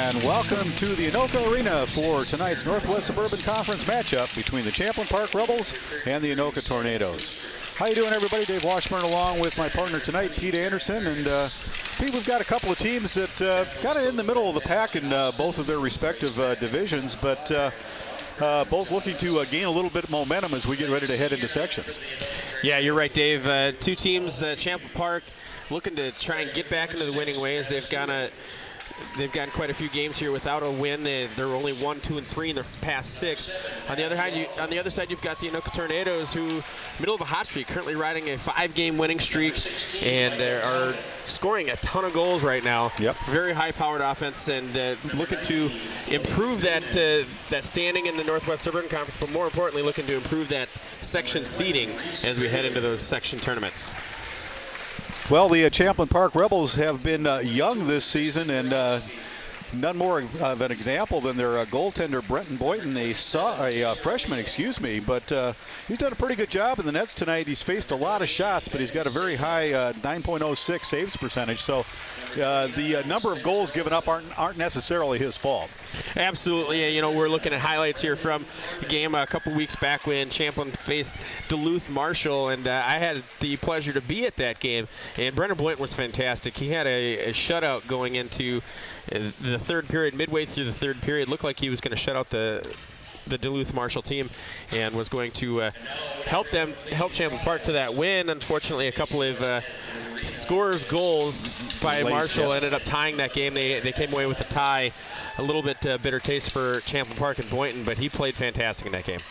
And welcome to the Anoka Arena for tonight's Northwest Suburban Conference matchup between the Champlin Park Rebels and the Anoka Tornadoes. How you doing, everybody? Dave Washburn along with my partner tonight, Pete Anderson. And Pete, we've got a couple of teams that kind of in the middle of the pack in both of their respective divisions, but both looking to gain a little bit of momentum as we get ready to head into sections. Yeah, you're right, Dave. Two teams, Champlin Park, looking to try and get back into the winning ways. They've gotten quite a few games here without a win. They're only 1, 2, and 3 in their past 6. On the other side, you've got the Anoka Tornadoes, who middle of a hot streak, currently riding a 5-game winning streak, and are scoring a ton of goals right now. Yep. Very high-powered offense, and looking to improve that standing in the Northwest Suburban Conference, but more importantly, looking to improve that section seeding as we head into those section tournaments. Well, the Champlin Park Rebels have been young this season, and none more of an example than their goaltender, Brenton Boynton, a freshman, but he's done a pretty good job in the nets tonight. He's faced a lot of shots, but he's got a very high 9.06 saves percentage, so the number of goals given up aren't necessarily his fault. Absolutely. You know, we're looking at highlights here from a game a couple weeks back when Champlin faced Duluth Marshall, and I had the pleasure to be at that game, and Brendan Boynton was fantastic. He had a shutout going into the third period. Midway through the third period, looked like he was going to shut out the Duluth Marshall team and was going to help Champlin Park to that win. Unfortunately, a couple of scores goals by Marshall ended up tying that game. They came away with a tie. A little bit bitter taste for Champlin Park and Boynton, but he played fantastic in that game.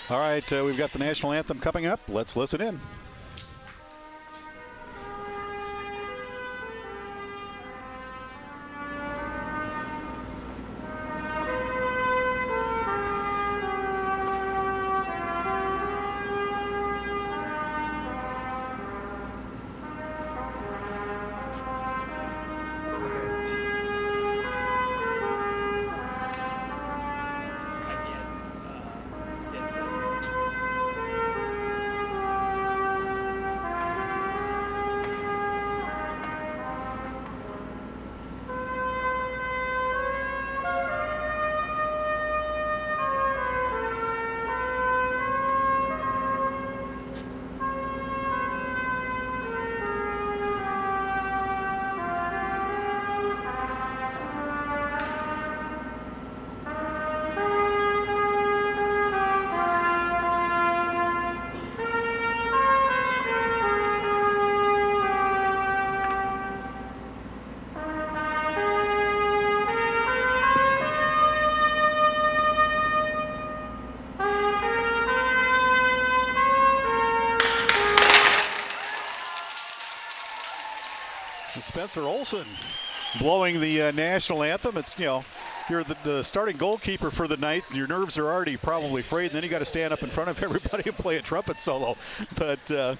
All right, we've got the national anthem coming up. Let's listen in. Spencer Olson blowing the national anthem. It's, you know, you're the starting goalkeeper for the night. Your nerves are already probably frayed, and then you got to stand up in front of everybody and play a trumpet solo. But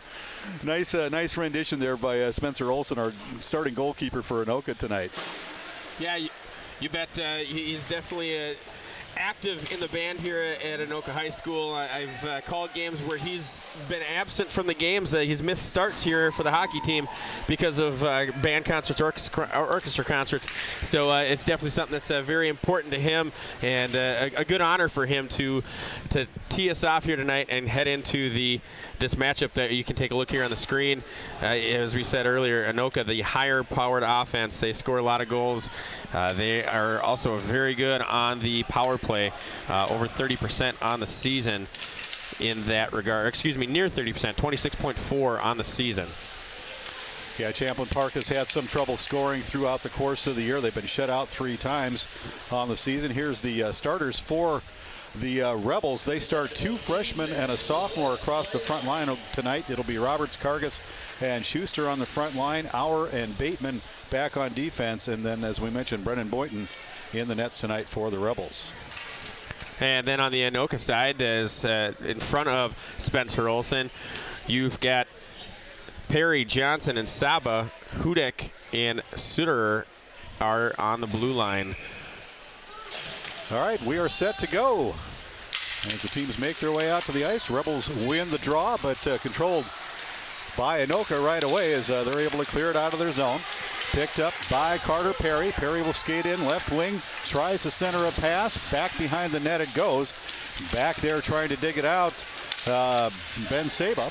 nice rendition there by Spencer Olson, our starting goalkeeper for Anoka tonight. Yeah, you bet. He's definitely active in the band here at Anoka High School. I've called games where he's been absent from the games. He's missed starts here for the hockey team because of band concerts, orchestra concerts. So it's definitely something that's very important to him, and a good honor for him to tee us off here tonight and head into this matchup that you can take a look here on the screen. As we said earlier, Anoka, the higher powered offense, they score a lot of goals. They are also very good on the power play, over 30% on the season in that regard. Excuse me, near 30%, 26.4 on the season. Yeah, Champlin Park has had some trouble scoring throughout the course of the year. They've been shut out 3 times on the season. Here's the starters for the Rebels. They start 2 freshmen and a sophomore across the front line tonight. It'll be Roberts, Kargas, and Schuster on the front line. Auer and Bateman back on defense. And then, as we mentioned, Brendan Boynton in the nets tonight for the Rebels. And then on the Anoka side, as in front of Spencer Olson, you've got Perry, Johnson, and Saba. Hudek and Suterer are on the blue line. All right, we are set to go. As the teams make their way out to the ice, Rebels win the draw, but controlled by Anoka right away as they're able to clear it out of their zone. Picked up by Carter Perry. Perry will skate in, left wing, tries to center a pass. Back behind the net it goes. Back there trying to dig it out, Ben Saba.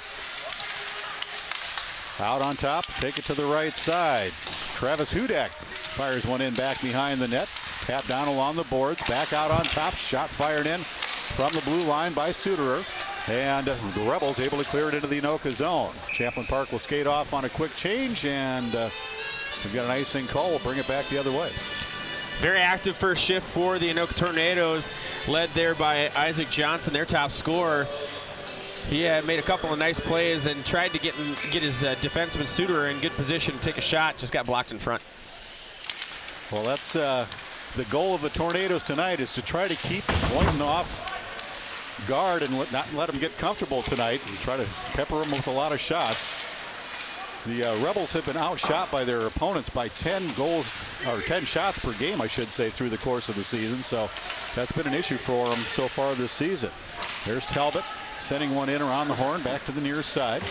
Out on top, take it to the right side. Travis Hudak fires one in back behind the net. Tap down along the boards, back out on top. Shot fired in from the blue line by Suterer. And the Rebels able to clear it into the Anoka zone. Champlin Park will skate off on a quick change, and we've got an icing call. We'll bring it back the other way. Very active first shift for the Anoka Tornadoes, led there by Isaac Johnson, their top scorer. He had made a couple of nice plays and tried to get his defenseman Suterer in good position to take a shot, just got blocked in front. Well, that's the goal of the Tornadoes tonight, is to try to keep Boynton off guard and not let them get comfortable tonight and try to pepper them with a lot of shots. The Rebels have been outshot by their opponents by 10 goals, or 10 shots per game, I should say, through the course of the season. So that's been an issue for them so far this season. There's Talbot sending one in around the horn, back to the near side.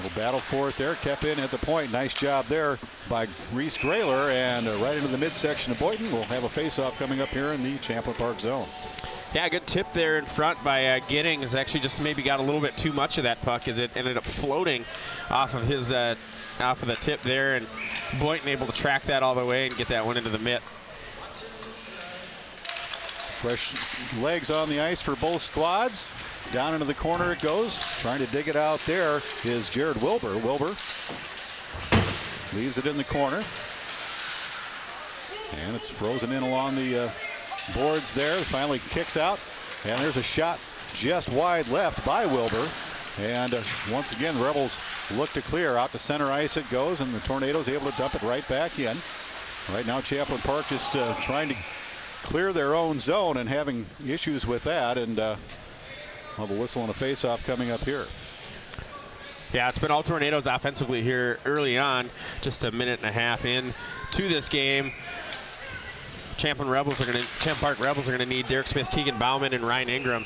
Little battle for it there, kept in at the point. Nice job there by Reese Grayler, and right into the midsection of Boynton. We'll have a face-off coming up here in the Champlin Park zone. Yeah, good tip there in front by Giddings. Actually just maybe got a little bit too much of that puck as it ended up floating off of his off of the tip there, and Boynton able to track that all the way and get that one into the mitt. Fresh legs on the ice for both squads. Down into the corner it goes. Trying to dig it out there is Jared Wilbur. Wilbur leaves it in the corner. And it's frozen in along the boards there. Finally kicks out. And there's a shot just wide left by Wilbur. And once again, the Rebels look to clear. Out to center ice it goes, and the Tornadoes able to dump it right back in. Right now, Champlin Park just trying to clear their own zone and having issues with that. And we'll have a whistle and a face-off coming up here. Yeah, it's been all Tornadoes offensively here early on. Just a minute and a half in to this game. Champlin Park Rebels are going to need Derek Smith, Keegan Bauman, and Ryan Ingram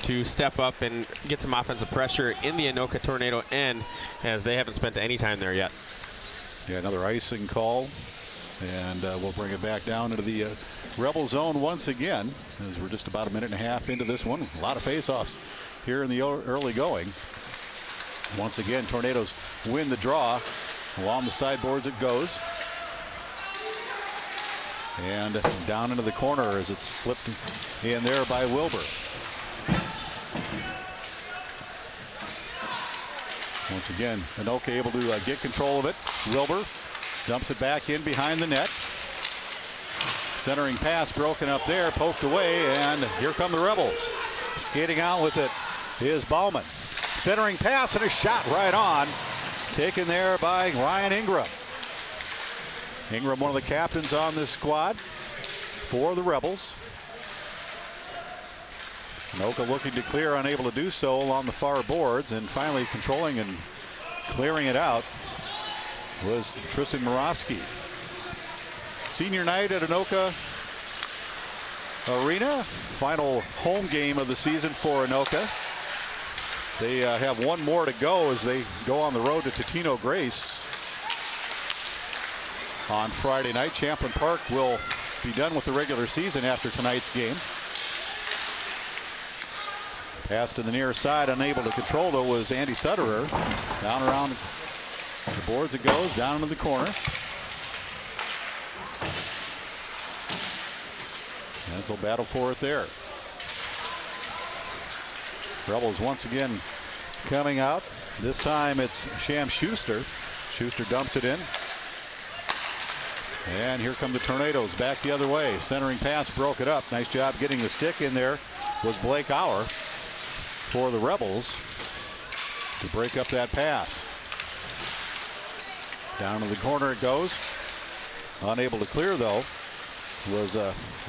to step up and get some offensive pressure in the Anoka Tornado end, as they haven't spent any time there yet. Yeah, another icing call, and we'll bring it back down into the Rebel zone once again, as we're just about a minute and a half into this one. A lot of face-offs here in the early going. Once again, Tornadoes win the draw. Along the sideboards it goes. And down into the corner as it's flipped in there by Wilbur. Once again, Anoka able to get control of it. Wilbur dumps it back in behind the net. Centering pass broken up there, poked away, and here come the Rebels. Skating out with it is Bauman. Centering pass and a shot right on. Taken there by Ryan Ingram. Ingram, one of the captains on this squad for the Rebels. Anoka looking to clear, unable to do so along the far boards, and finally controlling and clearing it out was Tristan Moravsky. Senior night at Anoka Arena. Final home game of the season for Anoka. They have one more to go as they go on the road to Totino Grace on Friday night. Champlin Park will be done with the regular season after tonight's game. Pass to the near side, unable to control though was Andy Sutterer. Down around the boards it goes, down into the corner. As they'll battle for it there. Rebels once again coming out. This time it's Sham Schuster. Schuster dumps it in. And here come the Tornadoes back the other way. Centering pass broke it up. Nice job getting the stick in there was Blake Auer for the Rebels to break up that pass. Down to the corner it goes. Unable to clear though was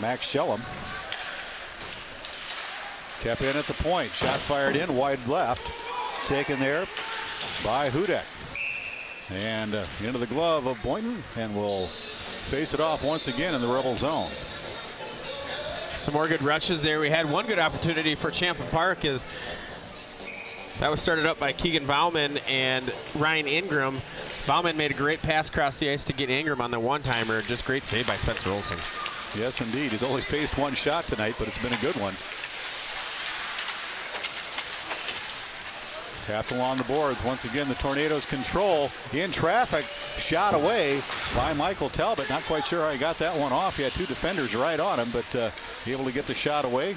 Max Shellum. Kept in at the point. Shot fired in wide left. Taken there by Hudak. And into the glove of Boynton, and will face it off once again in the Rebel zone. Some more good rushes there. We had one good opportunity for Champlin Park, as that was started up by Keegan Bauman and Ryan Ingram. Bauman made a great pass across the ice to get Ingram on the one-timer. Just great save by Spencer Olsen. Yes, indeed. He's only faced one shot tonight, but it's been a good one. Tapped along the boards. Once again, the Tornadoes control in traffic. Shot away by Michael Talbot. Not quite sure how he got that one off. He had two defenders right on him, but able to get the shot away.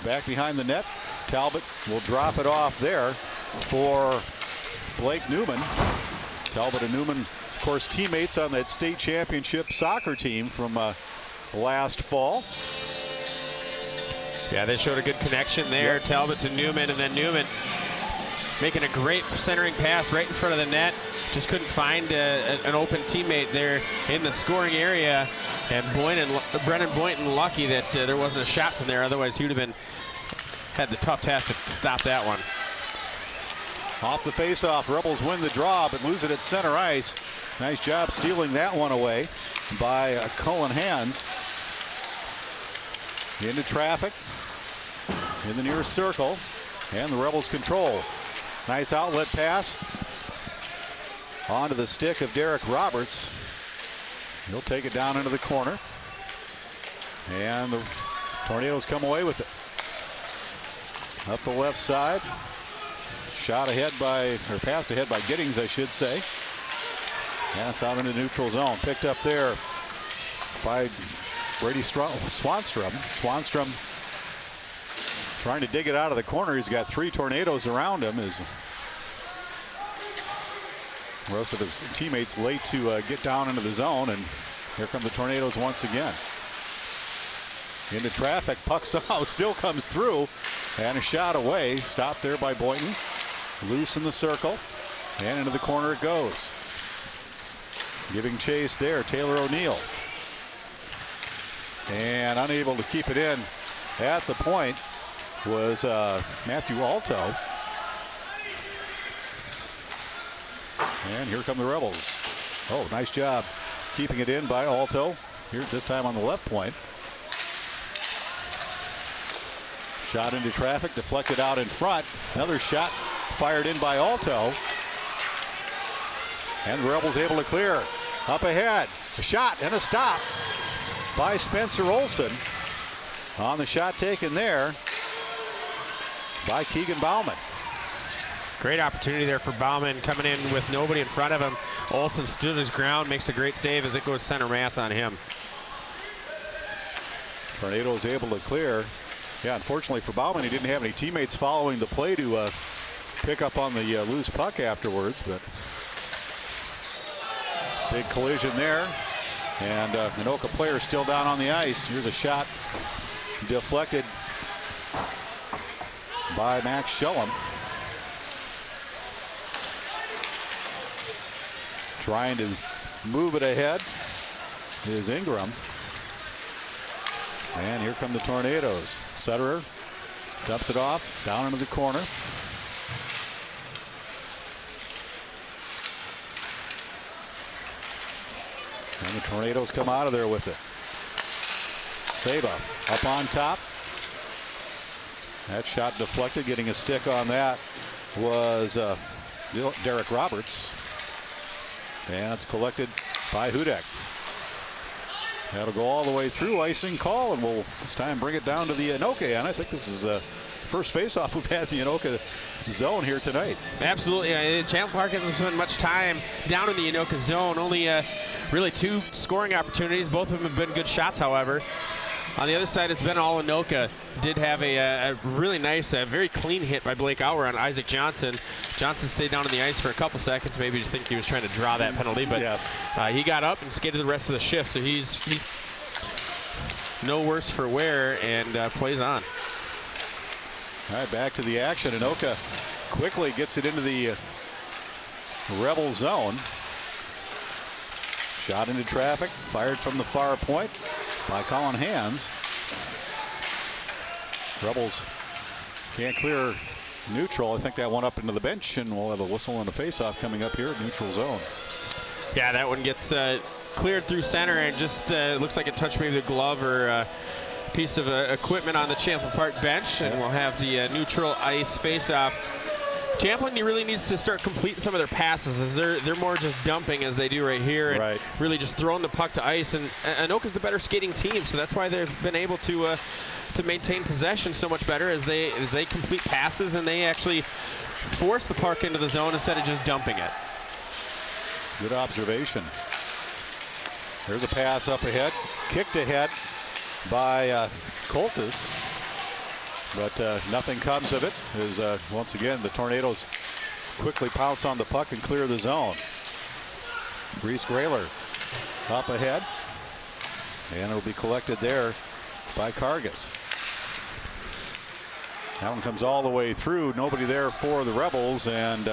Back behind the net. Talbot will drop it off there for Blake Newman. Talbot and Newman, of course, teammates on that state championship soccer team from last fall. Yeah, they showed a good connection there. Yep. Talbot to Newman, and then Newman making a great centering pass right in front of the net. Just couldn't find an open teammate there in the scoring area. And Brennan Boynton lucky that there wasn't a shot from there. Otherwise, he would have had the tough task to stop that one. Off the faceoff, Rebels win the draw, but lose it at center ice. Nice job stealing that one away by Cullen Hands. Into traffic in the near circle, and the Rebels control. Nice outlet pass onto the stick of Derek Roberts. He'll take it down into the corner, and the Tornadoes come away with it. Up the left side, shot ahead by, or passed ahead by Giddings, I should say. And it's out into neutral zone. Picked up there by Brady Swanstrom. Swanstrom trying to dig it out of the corner. He's got three Tornadoes around him. As the rest of his teammates late to get down into the zone, and here come the Tornadoes once again. Into traffic, puck somehow still comes through, and a shot away. Stopped there by Boynton. Loose in the circle, and into the corner it goes. Giving chase there, Taylor O'Neill. And unable to keep it in at the point was Matthew Alto. And here come the Rebels. Oh, nice job keeping it in by Alto. Here this time on the left point. Shot into traffic, deflected out in front. Another shot fired in by Alto. And the Rebels able to clear. Up ahead, a shot and a stop by Spencer Olsen. On the shot taken there by Keegan Bauman. Great opportunity there for Bauman, coming in with nobody in front of him. Olsen stood his ground, makes a great save as it goes center mass on him. Tornadoes able to clear. Yeah, unfortunately for Bauman, he didn't have any teammates following the play to pick up on the loose puck afterwards, but big collision there. And Anoka player still down on the ice. Here's a shot deflected by Max Shellum. Trying to move it ahead is Ingram. And here come the Tornadoes. Sutterer dumps it off down into the corner. And the Tornadoes come out of there with it. Saba up on top. That shot deflected. Getting a stick on that was Derek Roberts. And it's collected by Hudek. That'll go all the way through. Icing call, and we'll this time bring it down to the Anoka. And I think this is the first face-off we've had in the Anoka zone here tonight. Absolutely. Champlin Park hasn't spent much time down in the Anoka zone. Only really two scoring opportunities. Both of them have been good shots, however. On the other side, it's been all Anoka. Did have a really nice, very clean hit by Blake Auer on Isaac Johnson. Johnson stayed down on the ice for a couple seconds. Maybe you think he was trying to draw that penalty, but yeah. He got up and skated the rest of the shift, so he's no worse for wear and plays on. All right, back to the action. Anoka quickly gets it into the Rebel zone. Shot into traffic, fired from the far point by Colin Hands. Rebels can't clear neutral. I think that one up into the bench, and we'll have a whistle and a face-off coming up here at neutral zone. Yeah, that one gets cleared through center, and just looks like it touched maybe the glove or a piece of equipment on the Champlin Park bench, and we'll have the neutral ice face-off Champlin really needs to start completing some of their passes, as they're more just dumping as they do right here, and really just throwing the puck to ice. And Anoka's the better skating team, so that's why they've been able to maintain possession so much better as they complete passes and they actually force the puck into the zone instead of just dumping it. Good observation. There's a pass up ahead, kicked ahead by Coltis, but nothing comes of it as once again the Tornadoes quickly pounce on the puck and clear the zone. Reese Grayler up ahead, and it'll be collected there by Kargas. That one comes all the way through. Nobody there for the Rebels, and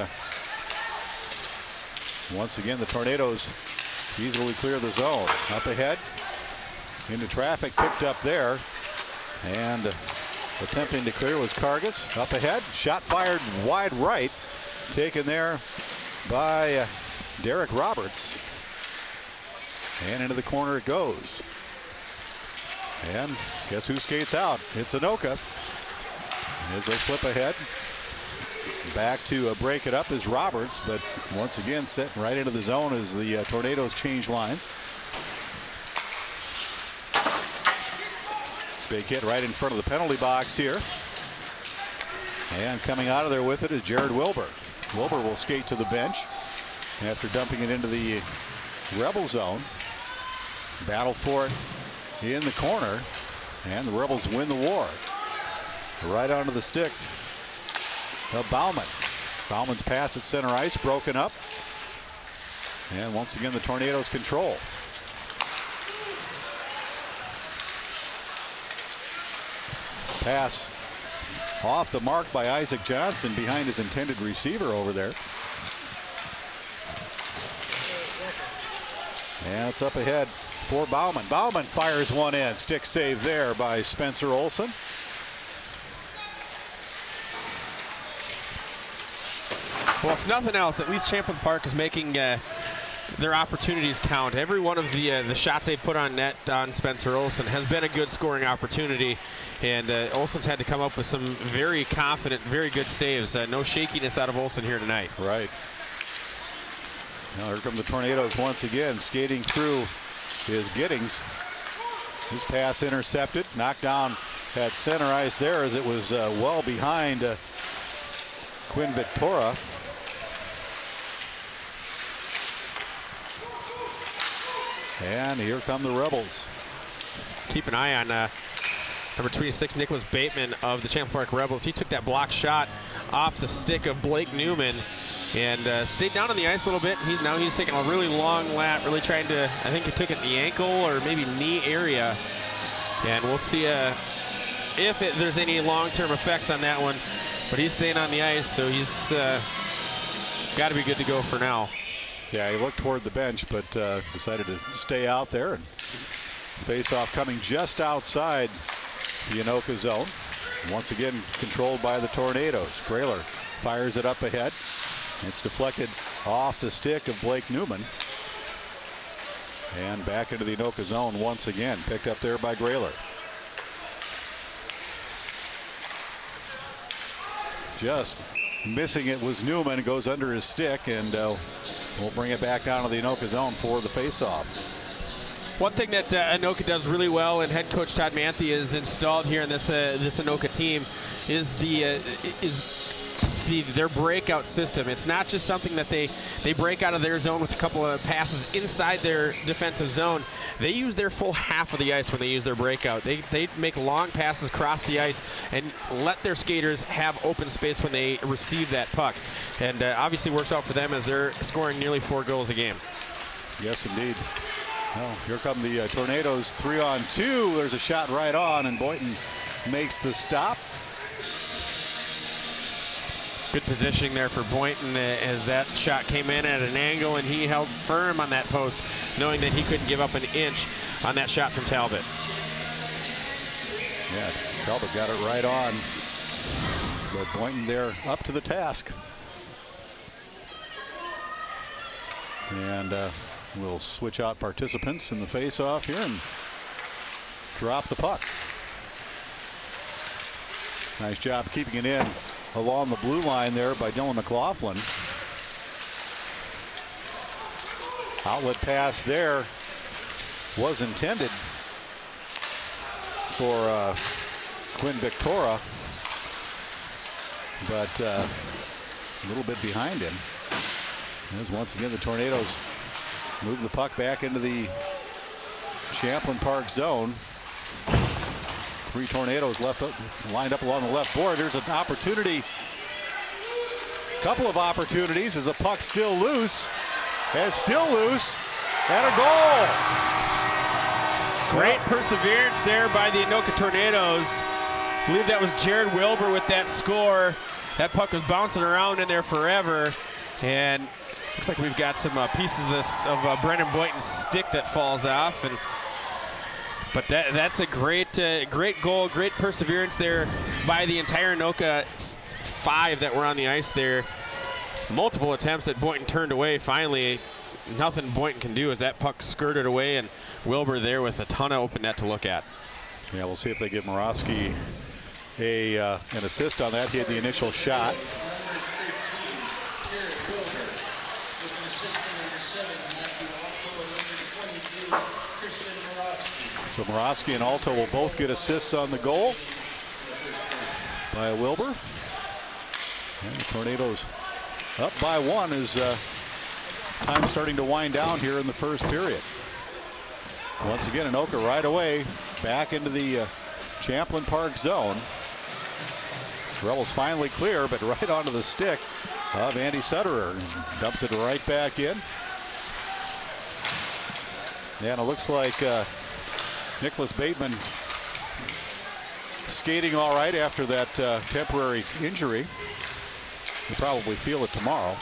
once again the Tornadoes easily clear the zone. Up ahead, into traffic, picked up there, and attempting to clear was Kargas. Up ahead, shot fired wide right, taken there by Derek Roberts, and into the corner it goes. And guess who skates out? It's Anoka. As they flip ahead, back to break it up is Roberts, but once again set right into the zone as the Tornadoes change lines. Big hit right in front of the penalty box here. And coming out of there with it is Jared Wilbur. Wilbur will skate to the bench after dumping it into the Rebel zone. Battle for it in the corner, and the Rebels win the war. Right onto the stick of Bauman. Bauman's pass at center ice broken up, and once again the Tornadoes control. Pass off the mark by Isaac Johnson behind his intended receiver over there. And it's up ahead for Bauman. Bauman fires one in. Stick save there by Spencer Olson. Well, if nothing else, at least Champlin Park is making their opportunities count. Every one of the shots they put on net on Spencer Olson has been a good scoring opportunity, and Olson's had to come up with some very confident, very good saves. No shakiness out of Olson here tonight. Right. Now here come the Tornadoes once again, skating through is Giddings. His pass intercepted, knocked down at center ice there as it was well behind Quinn Victoria. And here come the Rebels. Keep an eye on number 26, Nicholas Bateman of the Champlin Park Rebels. He took that block shot off the stick of Blake Newman and stayed down on the ice a little bit. Now he's taking a really long lap, really trying to, I think he took it in the ankle or maybe knee area. And we'll see if there's any long-term effects on that one. But he's staying on the ice, so he's got to be good to go for now. Yeah, he looked toward the bench, but decided to stay out there. And face-off coming just outside the Anoka zone. Once again, controlled by the Tornadoes. Grayler fires it up ahead. It's deflected off the stick of Blake Newman. And back into the Anoka zone once again. Picked up there by Grayler. Just missing it was Newman. It goes under his stick, and we'll bring it back down to the Anoka zone for the faceoff. One thing that Anoka does really well, and head coach Todd Manthe is installed here in this Anoka team, is their breakout system. It's not just something that they break out of their zone with a couple of passes inside their defensive zone. They use their full half of the ice when they use their breakout. They make long passes across the ice and let their skaters have open space when they receive that puck. And obviously works out for them as they're scoring nearly 4 goals a game. Yes, indeed. Well, here come the Tornadoes 3-on-2. There's a shot right on, and Boynton makes the stop. Good positioning there for Boynton as that shot came in at an angle, and he held firm on that post, knowing that he couldn't give up an inch on that shot from Talbot. Yeah, Talbot got it right on, but Boynton there up to the task. And we'll switch out participants in the face-off here and drop the puck. Nice job keeping it in along the blue line there by Dylan McLaughlin. Outlet pass there was intended for Quinn Victoria, but a little bit behind him. As once again the Tornadoes move the puck back into the Champlin Park zone. 3 Tornadoes lined up along the left board. There's an opportunity, couple of opportunities as the puck's still loose. And still loose, and a goal. Great perseverance there by the Anoka Tornadoes. I believe that was Jared Wilbur with that score. That puck was bouncing around in there forever, and looks like we've got some pieces of Brendan Boynton's stick that falls off. But that's a great goal, great perseverance there by the entire Anoka 5 that were on the ice there. Multiple attempts that Boynton turned away. Finally, nothing Boynton can do as that puck skirted away, and Wilbur there with a ton of open net to look at. Yeah, we'll see if they give Moravsky an assist on that. He had the initial shot. So Moravsky and Alto will both get assists on the goal by Wilbur. And the Tornadoes up by 1 as time starting to wind down here in the first period. Once again, Anoka right away back into the Champlin Park zone. Rebels finally clear, but right onto the stick of Andy Sutterer. Dumps it right back in. And it looks like Nicholas Bateman skating all right after that temporary injury. He'll probably feel it tomorrow.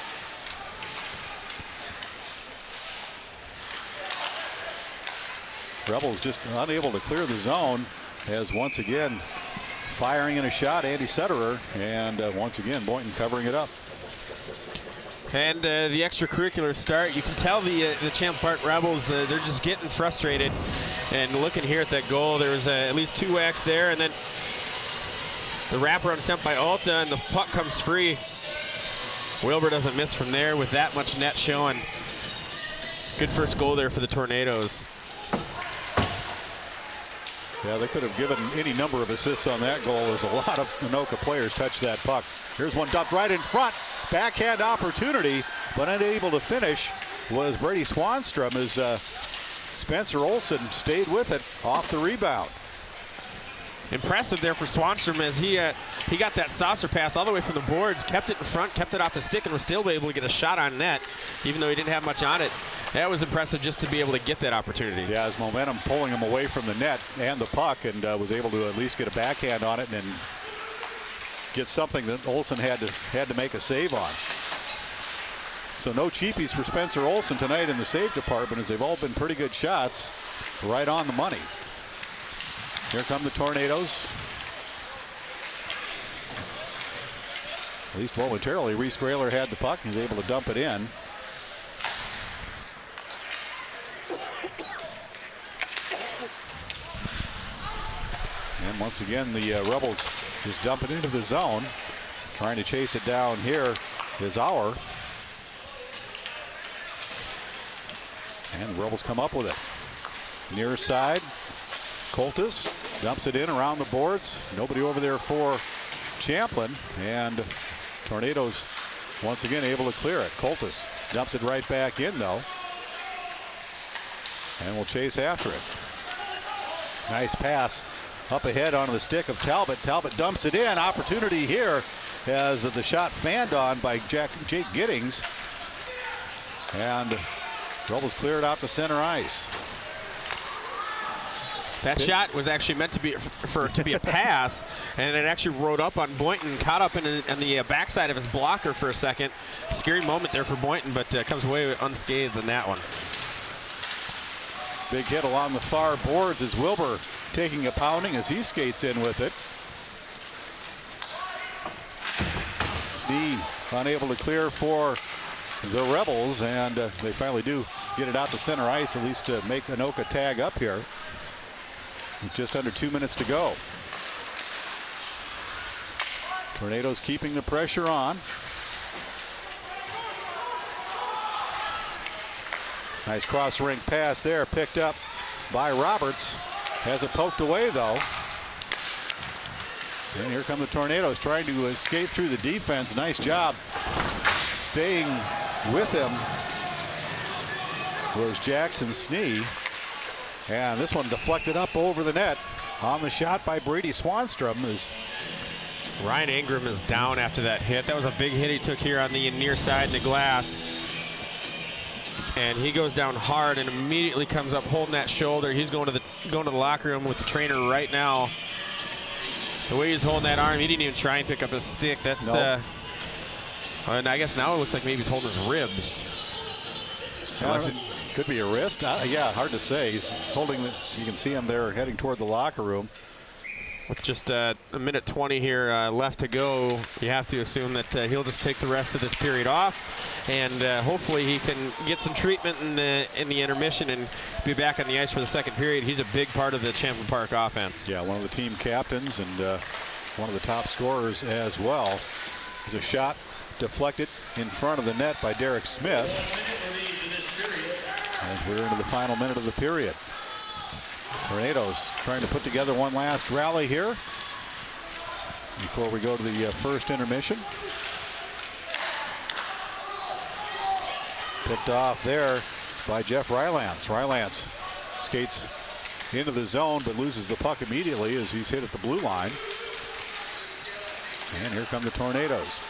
Rebels just unable to clear the zone as once again firing in a shot, Andy Sutterer, and once again Boynton covering it up. And the extracurricular start, you can tell the Champ Park Rebels, they're just getting frustrated. And looking here at that goal, there was at least 2 whacks there, and then the wraparound attempt by Alta, and the puck comes free. Wilbur doesn't miss from there with that much net showing. Good first goal there for the Tornadoes. Yeah, they could have given any number of assists on that goal as a lot of Anoka players touched that puck. Here's one dumped right in front. Backhand opportunity, but unable to finish was Brady Swanstrom as Spencer Olson stayed with it off the rebound. Impressive there for Swanstrom as he got that saucer pass all the way from the boards, kept it in front, kept it off his stick, and was still able to get a shot on net, even though he didn't have much on it. That was impressive just to be able to get that opportunity. Yeah, his momentum pulling him away from the net and the puck, and was able to at least get a backhand on it and get something that Olson had to make a save on. So no cheapies for Spencer Olson tonight in the save department, as they've all been pretty good shots, right on the money. Here come the Tornadoes. At least momentarily, Reese Grayler had the puck and was able to dump it in. And once again, the Rebels just dump it into the zone. Trying to chase it down here is Auer. And the Rebels come up with it. Near side, Coltis dumps it in around the boards. Nobody over there for Champlin, and Tornadoes once again able to clear it. Coltis dumps it right back in though, and will chase after it. Nice pass up ahead onto the stick of Talbot. Talbot dumps it in. Opportunity here as the shot fanned on by Jake Giddings, and Rebels cleared out to center ice. That shot was actually meant to be a pass, and it actually rode up on Boynton, caught up in the backside of his blocker for a second. Scary moment there for Boynton, but comes away unscathed in that one. Big hit along the far boards as Wilbur taking a pounding as he skates in with it. Snee unable to clear for the Rebels, and they finally do get it out to center ice, at least to make Anoka tag up here. With just under 2 minutes to go. Tornadoes keeping the pressure on. Nice cross-ring pass there, picked up by Roberts. Has it poked away, though. And here come the Tornadoes trying to escape through the defense. Nice job staying with him was Jackson Snee. And this one deflected up over the net on the shot by Brady Swanstrom. Ryan Ingram is down after that hit. That was a big hit he took here on the near side in the glass. And he goes down hard and immediately comes up holding that shoulder. He's going to the locker room with the trainer right now. The way he's holding that arm, he didn't even try and pick up his stick. That's nope. And I guess now it looks like maybe he's holding his ribs. Could be a wrist. Yeah, hard to say. He's holding you can see him there heading toward the locker room. With just a minute 20 here left to go, you have to assume that he'll just take the rest of this period off, and hopefully he can get some treatment in the intermission and be back on the ice for the second period. He's a big part of the Champlin Park offense. Yeah, one of the team captains and one of the top scorers as well. There's a shot deflected in front of the net by Derek Smith as we're into the final minute of the period. Tornadoes trying to put together one last rally here before we go to the first intermission. Picked off there by Jeff Rylance. Rylance skates into the zone but loses the puck immediately as he's hit at the blue line. And here come the Tornadoes.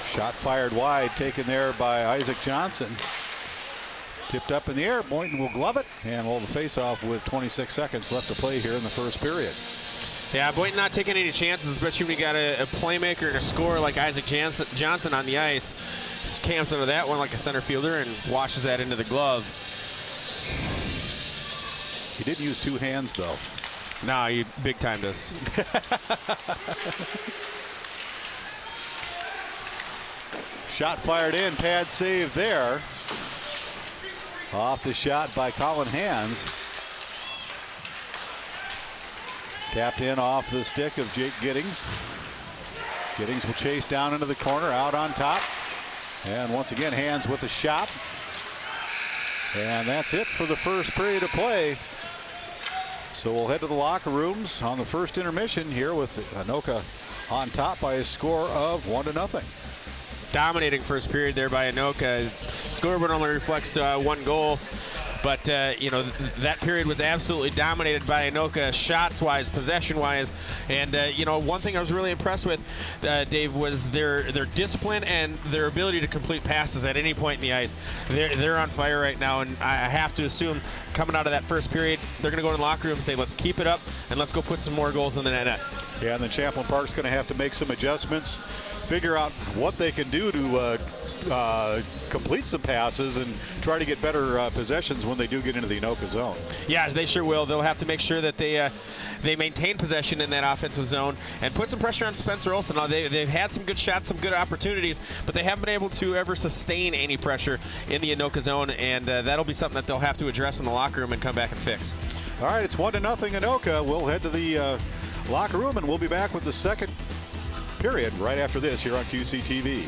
Shot fired wide, taken there by Isaac Johnson. Tipped up in the air. Boynton will glove it and will the face-off with 26 seconds left to play here in the first period. Yeah, Boynton not taking any chances, especially when you got a playmaker and a scorer like Isaac Johnson on the ice. Just camps under that one like a center fielder and washes that into the glove. He did use two hands, though. No, he big-timed us. Shot fired in, pad save there. Off the shot by Colin Hands. Tapped in off the stick of Jake Giddings. Giddings will chase down into the corner, out on top. And once again, Hands with a shot. And that's it for the first period of play. So we'll head to the locker rooms on the first intermission here with Anoka on top by a score of 1-0. Dominating first period there by Anoka. Scoreboard only reflects one goal, but you know, that period was absolutely dominated by Anoka, shots-wise, possession-wise, and you know, one thing I was really impressed with, Dave, was their discipline and their ability to complete passes at any point in the ice. They're on fire right now, and I have to assume coming out of that first period, they're going to go in the locker room and say, let's keep it up and let's go put some more goals in the net. Yeah, and the Champlin Park's going to have to make some adjustments, figure out what they can do to complete some passes and try to get better possessions when they do get into the Anoka zone. Yeah, they sure will. They'll have to make sure that they maintain possession in that offensive zone and put some pressure on Spencer Olsen. Now, they've had some good shots, some good opportunities, but they haven't been able to ever sustain any pressure in the Anoka zone, and that'll be something that they'll have to address in the locker room and come back and fix. All right, it's 1-0 Anoka. We'll head to the locker room, and we'll be back with the second period right after this here on QCTV.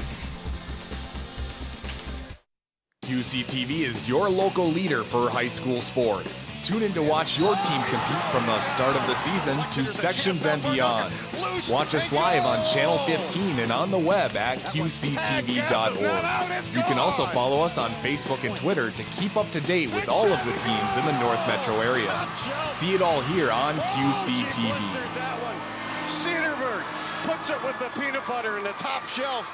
QCTV is your local leader for high school sports. Tune in to watch your team compete from the start of the season to sections and beyond. Watch us live on Channel 15 and on the web at QCTV.org. You can also follow us on Facebook and Twitter to keep up to date with all of the teams in the North Metro area. See it all here on QCTV. Cedarburg puts it with the peanut butter in the top shelf.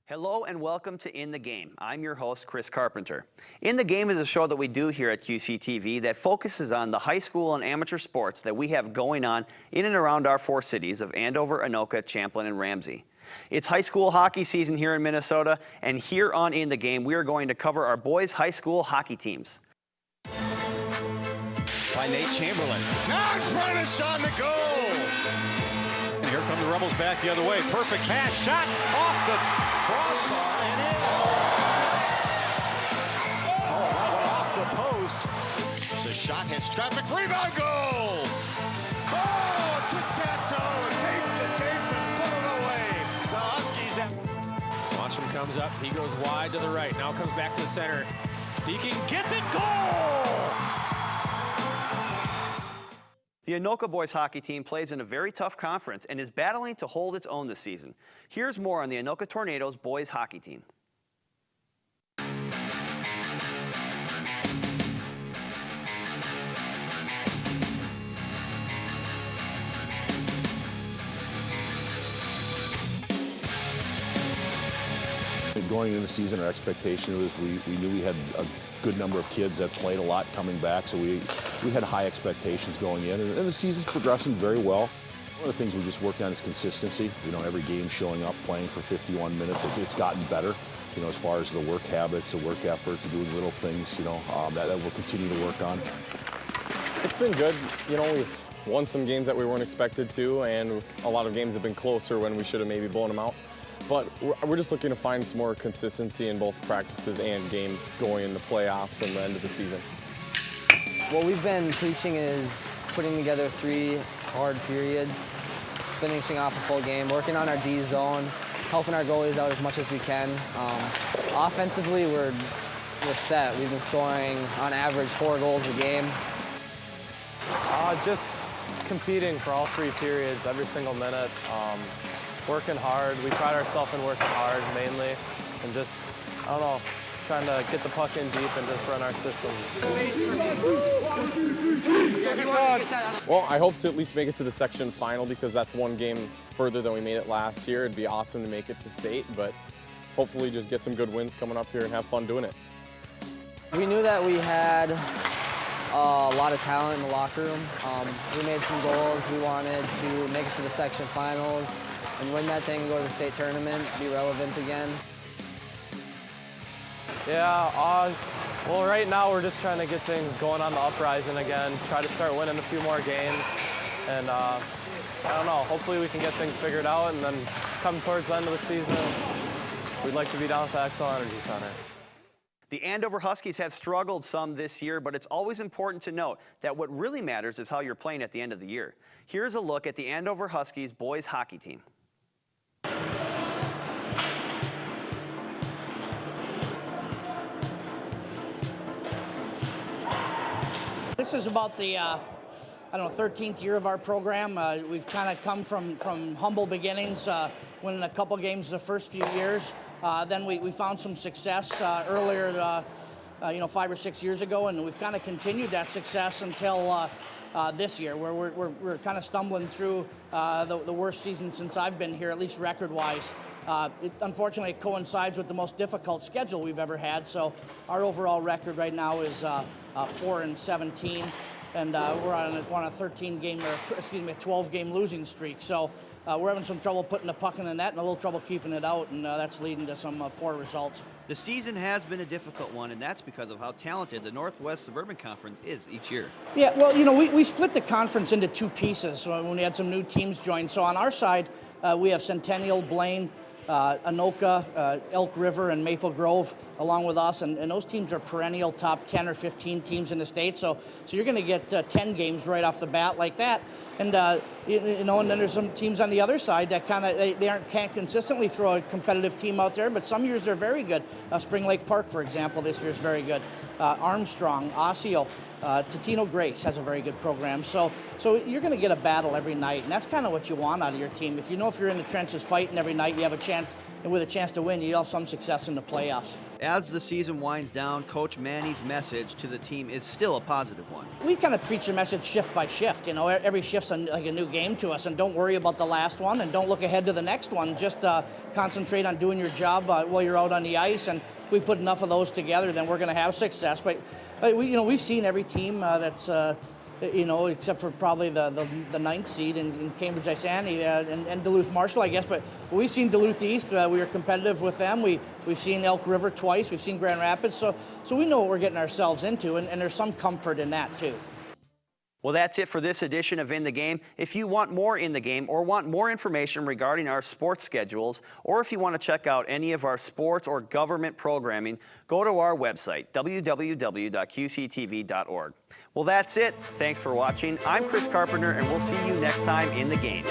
Hello and welcome to In the Game. I'm your host, Chris Carpenter. In the Game is a show that we do here at QCTV that focuses on the high school and amateur sports that we have going on in and around our four cities of Andover, Anoka, Champlin, and Ramsey. It's high school hockey season here in Minnesota, and here on In the Game, we are going to cover our boys' high school hockey teams. By Nate Chamberlain. Now in front of Sean the goal. And here come the Rebels back the other way. Perfect pass, shot off the crossbar and in. Oh, that went off the post. The shot hits traffic, rebound goal. Oh, tic-tac-toe, tape to tape, and put it away. The Huskies have... Swanstrom comes up, he goes wide to the right, now comes back to the center. Deacon gets it, goal! The Anoka boys hockey team plays in a very tough conference and is battling to hold its own this season. Here's more on the Anoka Tornadoes boys hockey team. Going into the season, our expectation was we knew we had a good number of kids that played a lot coming back, so we had high expectations going in, and the season's progressing very well. One of the things we just worked on is consistency. You know, every game showing up, playing for 51 minutes, it's gotten better. You know, as far as the work habits, the work efforts, doing little things, you know, that we'll continue to work on. It's been good. You know, we've won some games that we weren't expected to, and a lot of games have been closer when we should have maybe blown them out. But we're just looking to find some more consistency in both practices and games going into playoffs and the end of the season. What we've been preaching is putting together 3 hard periods, finishing off a full game, working on our D zone, helping our goalies out as much as we can. Offensively, we're set. We've been scoring on average 4 goals a game. Just competing for all 3 periods, every single minute. Working hard. We pride ourselves in working hard mainly, and just, I don't know, trying to get the puck in deep and just run our systems. Well, I hope to at least make it to the section final, because that's 1 game further than we made it last year. It'd be awesome to make it to state, but hopefully just get some good wins coming up here and have fun doing it. We knew that we had a lot of talent in the locker room. We made some goals. We wanted to make it to the section finals and win that thing and go to the state tournament, be relevant again. Yeah, well, right now we're just trying to get things going on the uprising again, try to start winning a few more games, and I don't know, hopefully we can get things figured out, and then come towards the end of the season, we'd like to be down at the Xcel Energy Center. The Andover Huskies have struggled some this year, but it's always important to note that what really matters is how you're playing at the end of the year. Here's a look at the Andover Huskies boys hockey team. This is about the, 13th year of our program. We've kind of come from humble beginnings, winning a couple games the first few years. Then we found some success earlier, 5 or 6 years ago, and we've kind of continued that success until this year, where we're kind of stumbling through the worst season since I've been here, at least record-wise. Unfortunately, it coincides with the most difficult schedule we've ever had, so our overall record right now is 4-17, and we're on a 12-game losing streak. So we're having some trouble putting the puck in the net and a little trouble keeping it out, and that's leading to some poor results. The season has been a difficult one, and that's because of how talented the Northwest Suburban Conference is each year. Yeah, well, we split the conference into 2 pieces when we had some new teams join. So on our side, we have Centennial, Blaine, Anoka, Elk River, and Maple Grove along with us, and those teams are perennial top 10 or 15 teams in the state, so you're going to get 10 games right off the bat like that. And and then there's some teams on the other side that can't consistently throw a competitive team out there, but some years they're very good. Spring Lake Park, for example, this year is very good. Armstrong, Osseo, Totino Grace has a very good program. So you're going to get a battle every night, and that's kind of what you want out of your team. If you're in the trenches fighting every night, you have a chance, and with a chance to win, you'll have some success in the playoffs. As the season winds down, Coach Manny's message to the team is still a positive one. We kind of preach a message shift by shift. Every shift's like a new game to us, and don't worry about the last one, and don't look ahead to the next one. Just concentrate on doing your job while you're out on the ice, and if we put enough of those together, then we're going to have success. But we've seen every team that's except for probably the 9th seed in Cambridge Isani and Duluth Marshall, I guess. But we've seen Duluth East. We were competitive with them. We've seen Elk River twice. We've seen Grand Rapids. So we know what we're getting ourselves into, and there's some comfort in that too. Well, that's it for this edition of In the Game. If you want more In the Game or want more information regarding our sports schedules, or if you want to check out any of our sports or government programming, go to our website, www.qctv.org. Well, that's it. Thanks for watching. I'm Chris Carpenter, and we'll see you next time in the game.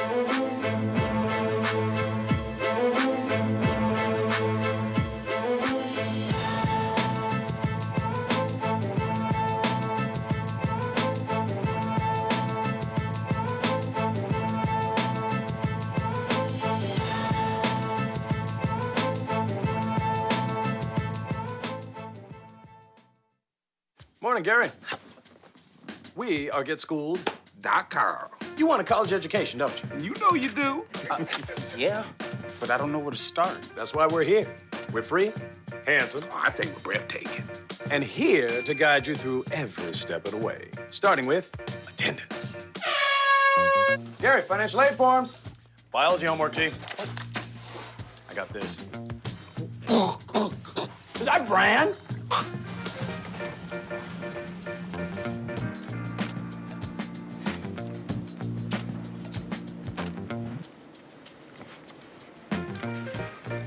Morning, Gary. We are GetSchooled.com. You want a college education, don't you? You know you do. Yeah, but I don't know where to start. That's why we're here. We're free, handsome, I think we're breathtaking. and here to guide you through every step of the way, starting with attendance. Gary, financial aid forms. Biology homework, G. I got this. Is that Bran?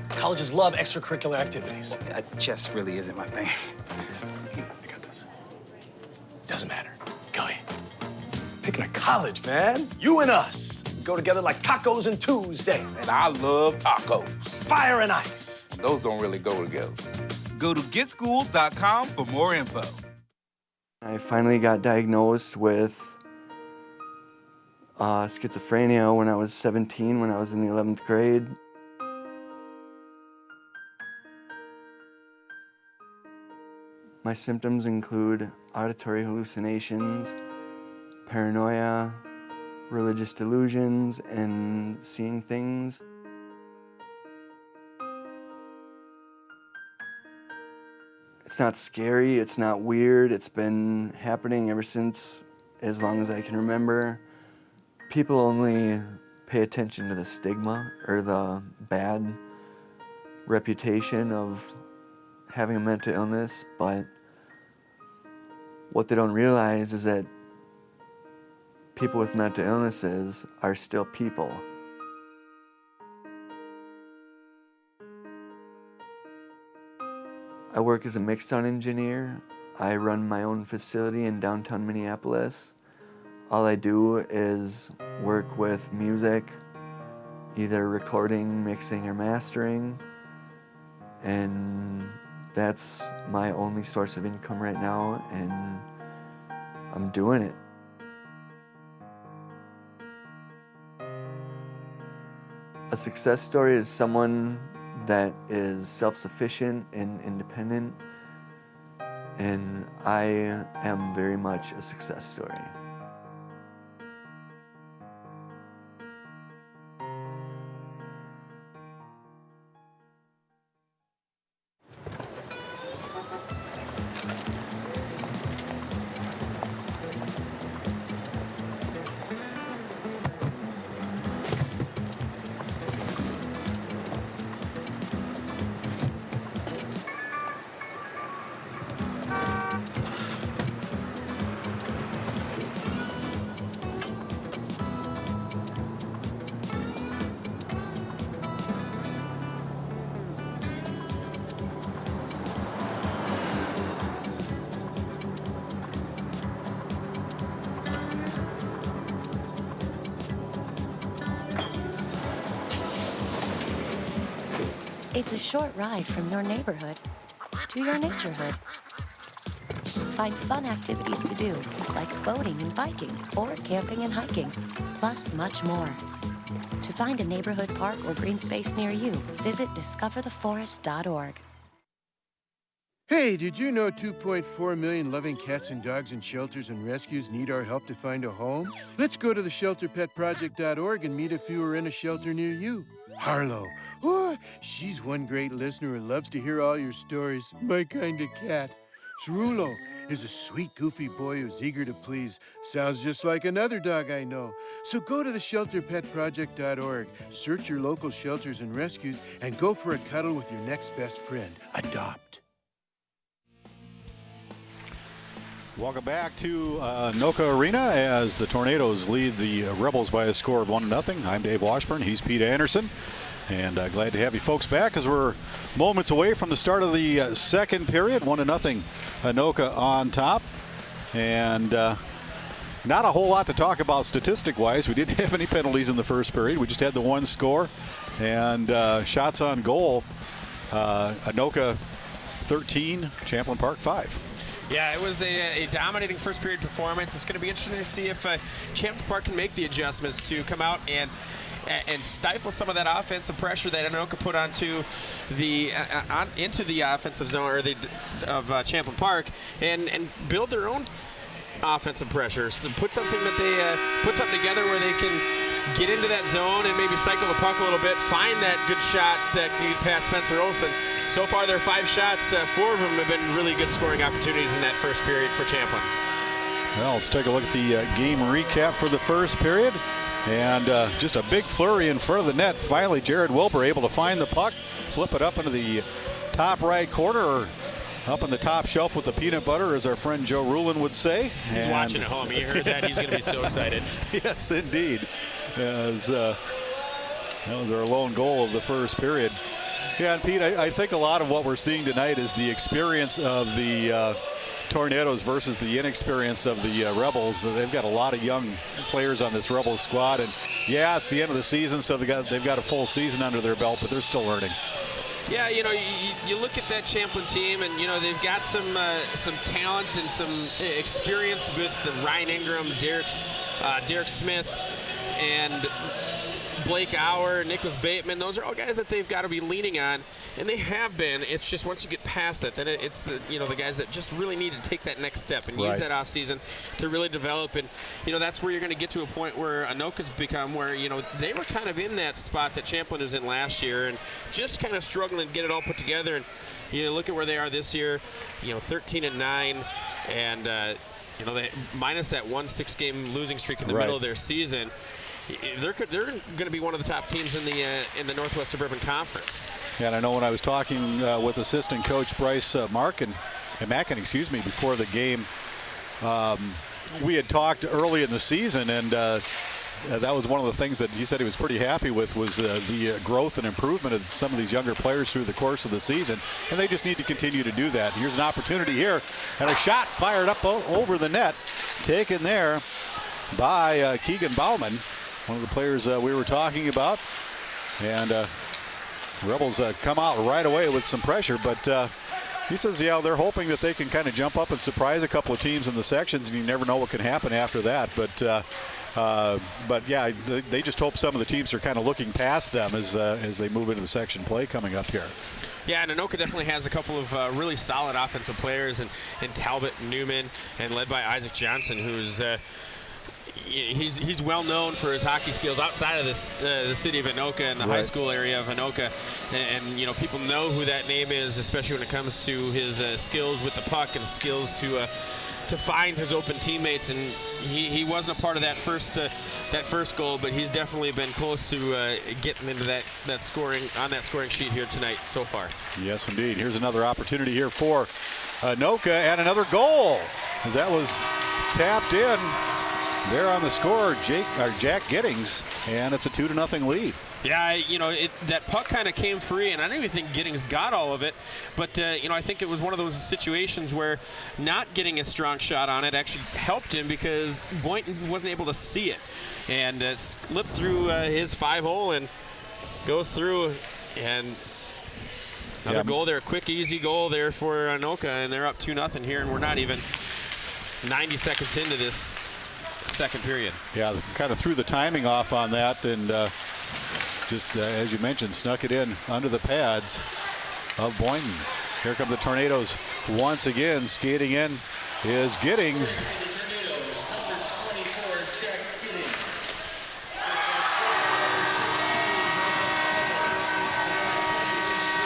Colleges love extracurricular activities. Chess really isn't my thing. I got this. Doesn't matter. Go ahead. Picking a college, man. You and us. We go together like tacos and Tuesday. And I love tacos. Fire and ice. Those don't really go together. Go to GetSchooled.com for more info. I finally got diagnosed with schizophrenia when I was 17, when I was in the 11th grade. My symptoms include auditory hallucinations, paranoia, religious delusions, and seeing things. It's not scary, it's not weird, it's been happening ever since as long as I can remember. People only pay attention to the stigma or the bad reputation of having a mental illness, but what they don't realize is that people with mental illnesses are still people. I work as a mix sound engineer. I run my own facility in downtown Minneapolis. All I do is work with music, either recording, mixing, or mastering, and that's my only source of income right now, and I'm doing it. A success story is someone that is self-sufficient and independent, and I am very much a success story. It's a short ride from your neighborhood to your naturehood. Find fun activities to do, like boating and biking, or camping and hiking, plus much more. To find a neighborhood park or green space near you, visit discovertheforest.org. Hey, did you know 2.4 million loving cats and dogs in shelters and rescues need our help to find a home? Let's go to the shelterpetproject.org and meet if you are in a shelter near you. Harlow, oh, she's one great listener who loves to hear all your stories. My kind of cat. Cerulo is a sweet, goofy boy who's eager to please. Sounds just like another dog I know. So go to the shelterpetproject.org, search your local shelters and rescues, and go for a cuddle with your next best friend. Adopt. Welcome back to Anoka Arena as the Tornadoes lead the Rebels by a score of 1-0. I'm Dave Washburn. He's Pete Anderson. And glad to have you folks back as we're moments away from the start of the second period. 1-0 Anoka on top. And not a whole lot to talk about statistic-wise. We didn't have any penalties in the first period. We just had the one score. And shots on goal, Anoka 13, Champlin Park 5. Yeah, it was a dominating first period performance. It's going to be interesting to see if Champlin Park can make the adjustments to come out and stifle some of that offensive pressure that Anoka put onto the into the offensive zone or of Champlin Park and build their own offensive pressure. So put something together where they can get into that zone and maybe cycle the puck a little bit, find that good shot that can get past Spencer Olsen. So far, their 5 shots, 4 of them have been really good scoring opportunities in that first period for Champlin. Well, let's take a look at the game recap for the first period. And just a big flurry in front of the net. Finally, Jared Wilbur able to find the puck, flip it up into the top right corner, or up on the top shelf with the peanut butter, as our friend Joe Rulin would say. He's watching at home. He heard that. He's going to be so excited. Yes, indeed. As, that was our lone goal of the first period. Yeah, and Pete, I think a lot of what we're seeing tonight is the experience of the Tornadoes versus the inexperience of the Rebels. They've got a lot of young players on this Rebels squad, and yeah, it's the end of the season, so they've got a full season under their belt, but they're still learning. Yeah, you know, you look at that Champlin team, and you know they've got some talent and some experience with the Ryan Ingram, Derek Smith, and Blake Auer, Nicholas Bateman. Those are all guys that they've got to be leaning on, and they have been. It's just once you get past that, then it's the guys that just really need to take that next step and use that off season to really develop. And that's where you're going to get to a point where Anoka's become where they were kind of in that spot that Champlin was in last year and just kind of struggling to get it all put together. And look at where they are this year, 13-9, and they minus that 1-6 game losing streak in the middle of their season. They're going to be one of the top teams in the Northwest Suburban Conference. Yeah, and I know when I was talking with assistant coach Bryce Mackin, before the game, we had talked early in the season, and that was one of the things that he said he was pretty happy with was the growth and improvement of some of these younger players through the course of the season, and they just need to continue to do that. Here's an opportunity here, and a shot fired up over the net, taken there by Keegan Bauman, one of the players we were talking about. And Rebels come out right away with some pressure, but he says, yeah, they're hoping that they can kind of jump up and surprise a couple of teams in the sections, and you never know what can happen after that. But yeah, they just hope some of the teams are kind of looking past them as they move into the section play coming up here. Yeah, and Anoka definitely has a couple of really solid offensive players, and Talbot Newman, and led by Isaac Johnson, who's he's well known for his hockey skills outside of the city of Anoka and the high school area of Anoka, and people know who that name is, especially when it comes to his skills with the puck and skills to find his open teammates. And he wasn't a part of that first goal, but he's definitely been close to getting into that scoring sheet here tonight so far. Yes, indeed. Here's another opportunity here for Anoka, and another goal, as that was tapped in. There on the score, Jack Giddings, and it's a 2-0 lead. Yeah, that puck kind of came free, and I don't even think Giddings got all of it. But, I think it was one of those situations where not getting a strong shot on it actually helped him because Boynton wasn't able to see it. And slipped through his 5-hole and goes through. And another goal there, a quick, easy goal there for Anoka, and they're up 2-0 here, and we're not even 90 seconds into this second period. Yeah, kind of threw the timing off on that, and just as you mentioned, snuck it in under the pads of Boynton. Here come the Tornadoes once again. Skating in is Giddings.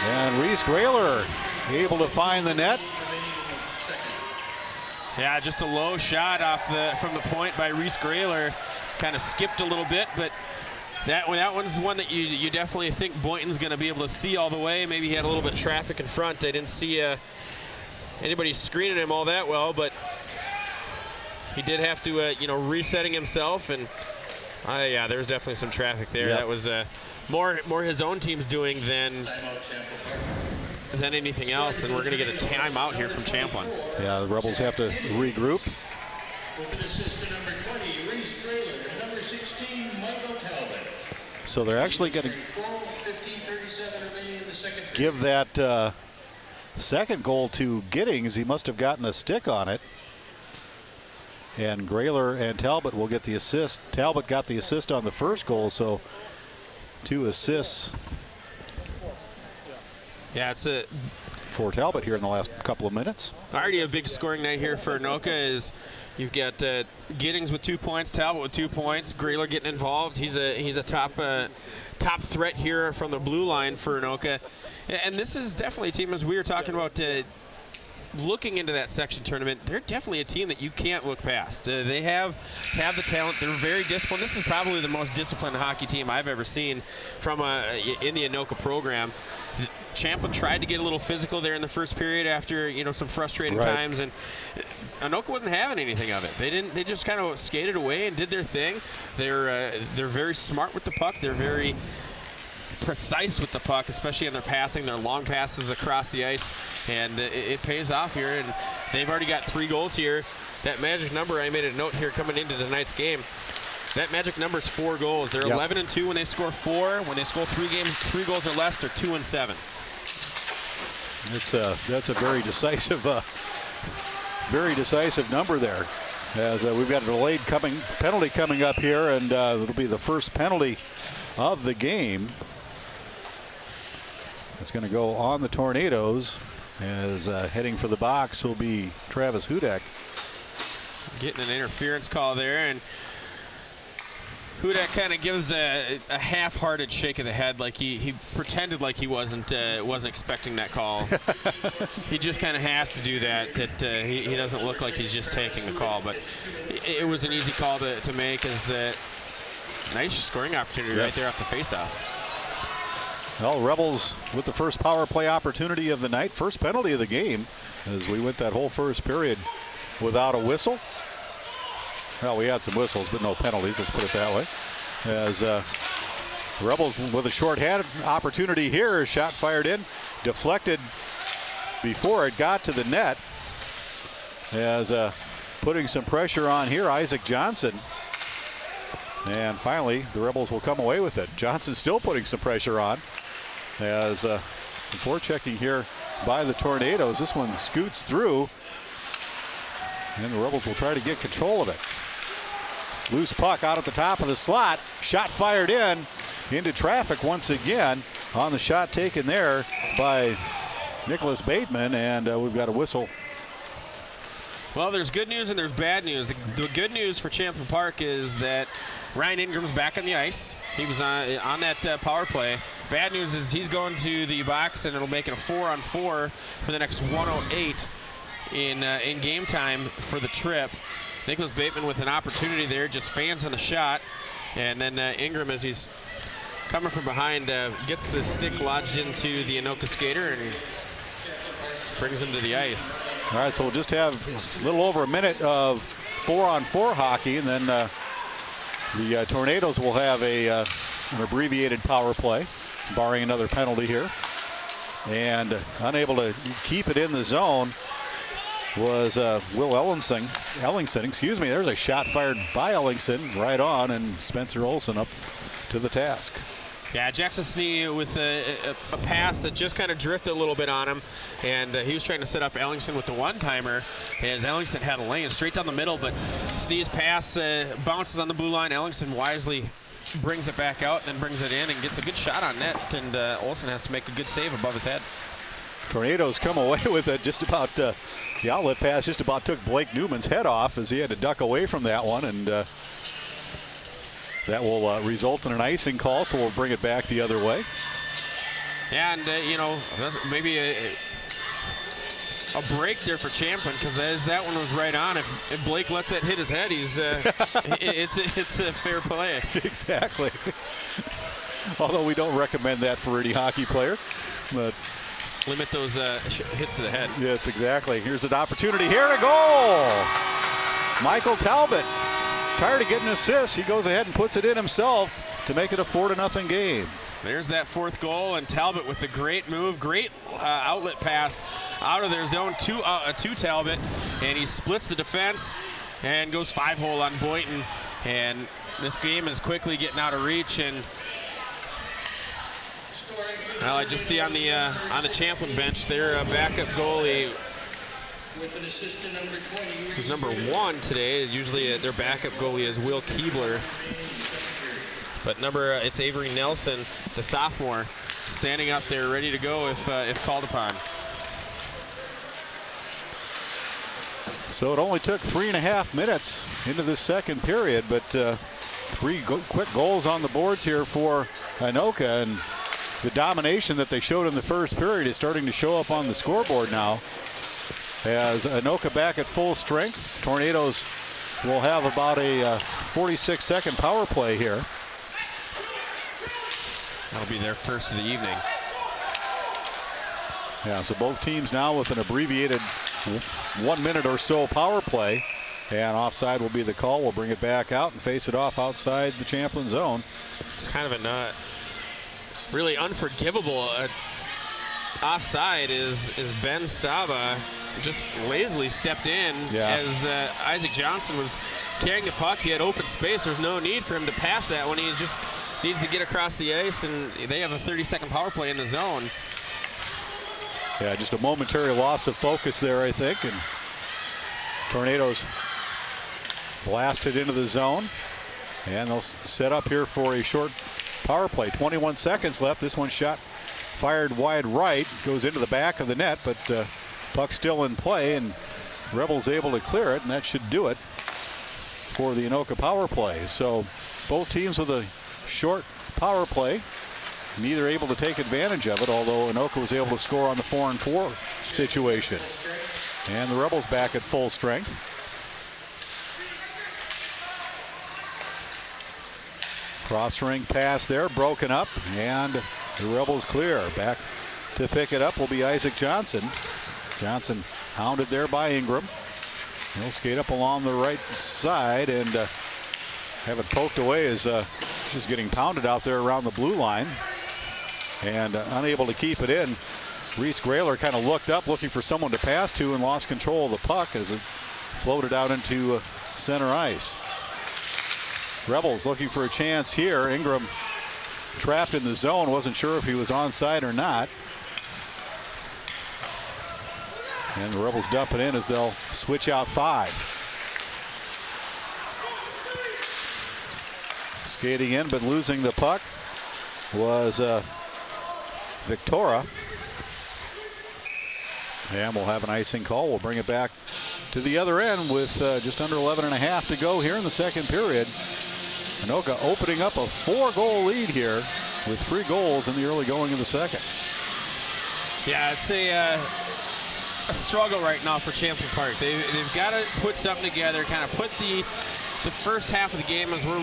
And Reese Grayler able to find the net. Yeah, just a low shot from the point by Reese Grayler. Kind of skipped a little bit, but that one's one that you definitely think Boynton's going to be able to see all the way. Maybe he had a little bit of traffic in front. I didn't see anybody screening him all that well, but he did have to, resetting himself, and yeah, there was definitely some traffic there. Yep. That was more his own team's doing than anything else, and we're going to get a timeout here from Champlin. Yeah, the Rebels have to regroup. So they're actually going to give that second goal to Giddings. He must have gotten a stick on it. And Grayler and Talbot will get the assist. Talbot got the assist on the first goal, so 2 assists. Yeah, it's for Talbot here in the last couple of minutes. Already a big scoring night here for Anoka. Is you've got Giddings with 2 points, Talbot with 2 points, Grayler getting involved. He's a top threat here from the blue line for Anoka. And this is definitely a team, as we were talking about, looking into that section tournament, they're definitely a team that you can't look past. They have the talent. They're very disciplined. This is probably the most disciplined hockey team I've ever seen from in the Anoka program. Champlin tried to get a little physical there in the first period after some frustrating times, and Anoka wasn't having anything of it. They just kind of skated away and did their thing. They're very smart with the puck. They're very precise with the puck, especially in their passing, their long passes across the ice, and it pays off here. And they've already got 3 goals here. That magic number, I made a note here coming into tonight's game. That magic number is 4 goals. They're 11-2 when they score 4. When they score 3 goals or less, they're 2-7. That's a very decisive number there. As we've got a delayed penalty coming up here, and it'll be the first penalty of the game. It's going to go on the Tornadoes, as heading for the box will be Travis Hudek. Getting an interference call there, and Hudek kind of gives a half-hearted shake of the head, like he pretended like he wasn't expecting that call. He just kind of has to do that. He doesn't look like he's just taking the call, but it was an easy call to make. As nice scoring opportunity right there off the faceoff. Well, Rebels with the first power play opportunity of the night, first penalty of the game, as we went that whole first period without a whistle. Well, we had some whistles, but no penalties, let's put it that way. As Rebels with a short-handed opportunity here, shot fired in, deflected before it got to the net. As putting some pressure on here, Isaac Johnson. And finally, the Rebels will come away with it. Johnson still putting some pressure on. As some forechecking here by the Tornadoes. This one scoots through, and the Rebels will try to get control of it. Loose puck out at the top of the slot. Shot fired in into traffic once again on the shot taken there by Nicholas Bateman, and we've got a whistle. Well, there's good news and there's bad news. The good news for Champlin Park is that Ryan Ingram's back on the ice. He was on that power play. Bad news is he's going to the box, and it'll make it a 4-on-4 for the next 1:08 in game time for the trip. Nicholas Bateman with an opportunity there, just fans on the shot, and then Ingram, as he's coming from behind, gets the stick lodged into the Anoka skater and brings him to the ice. All right, so we'll just have a little over a minute of 4-on-4 hockey, and then the Tornadoes will have an abbreviated power play, barring another penalty here. And unable to keep it in the zone was Will Ellingson, excuse me. There's a shot fired by Ellingson right on, and Spencer Olsen up to the task. Yeah, Jackson Snee with a pass that just kind of drifted a little bit on him, and he was trying to set up Ellingson with the one-timer, as Ellingson had a lane straight down the middle, but Snee's pass bounces on the blue line. Ellingson wisely brings it back out, then brings it in and gets a good shot on net, and Olsen has to make a good save above his head. Tornadoes come away with it. Just about the outlet pass just about took Blake Newman's head off, as he had to duck away from that one, and that will result in an icing call, so we'll bring it back the other way. Yeah, and that's maybe a break there for Champlin, because as that one was right on, if Blake lets that hit his head, he's it's a fair play. Exactly. Although we don't recommend that for any hockey player, but limit those hits to the head. Yes, exactly. Here's an opportunity here, a goal. Michael Talbot, tired of getting assists, he goes ahead and puts it in himself to make it a 4-0 game. There's that fourth goal, and Talbot with the great move, great outlet pass out of their zone to Talbot, and he splits the defense and goes 5-hole on Boynton, and this game is quickly getting out of reach. And well, I just see on the Champlin bench their backup goalie, who's number 1 today. Usually their backup goalie is Will Keebler. But it's Avery Nelson, the sophomore, standing up there ready to go if called upon. So it only took 3.5 minutes into the second period, but 3 quick goals on the boards here for Anoka, and the domination that they showed in the first period is starting to show up on the scoreboard now. As Anoka back at full strength, Tornadoes will have about a 46-second power play here. That'll be their first of the evening. Yeah, so both teams now with an abbreviated 1 minute or so power play, and offside will be the call. We'll bring it back out and face it off outside the Champlin zone. It's kind of a really unforgivable offside is Ben Saba just lazily stepped in as Isaac Johnson was carrying the puck. He had open space. There's no need for him to pass that when he just needs to get across the ice, and they have a 30-second power play in the zone. Yeah, just a momentary loss of focus there, I think, and Tornadoes blasted into the zone, and they'll set up here for a short power play. 21 seconds left. This one shot fired wide right, goes into the back of the net, but puck still in play, and Rebels able to clear it, and that should do it for the Anoka power play. So both teams with a short power play, neither able to take advantage of it, although Anoka was able to score on the 4-on-4 situation. And the Rebels back at full strength. Cross-ring pass there, broken up, and the Rebels clear. Back to pick it up will be Isaac Johnson. Johnson hounded there by Ingram. He'll skate up along the right side and have it poked away as just getting pounded out there around the blue line, and unable to keep it in. Reese Grayler kind of looked up looking for someone to pass to and lost control of the puck as it floated out into center ice. Rebels looking for a chance here. Ingram trapped in the zone, wasn't sure if he was onside or not. And the Rebels dump it in as they'll switch out 5. Skating in but losing the puck was Victoria. And we'll have an icing call. We'll bring it back to the other end with just under 11.5 to go here in the second period. Anoka opening up a 4-goal lead here with 3 goals in the early going of the second. Yeah, it's a struggle right now for Champlin Park. They've got to put something together, kind of put the first half of the game as we're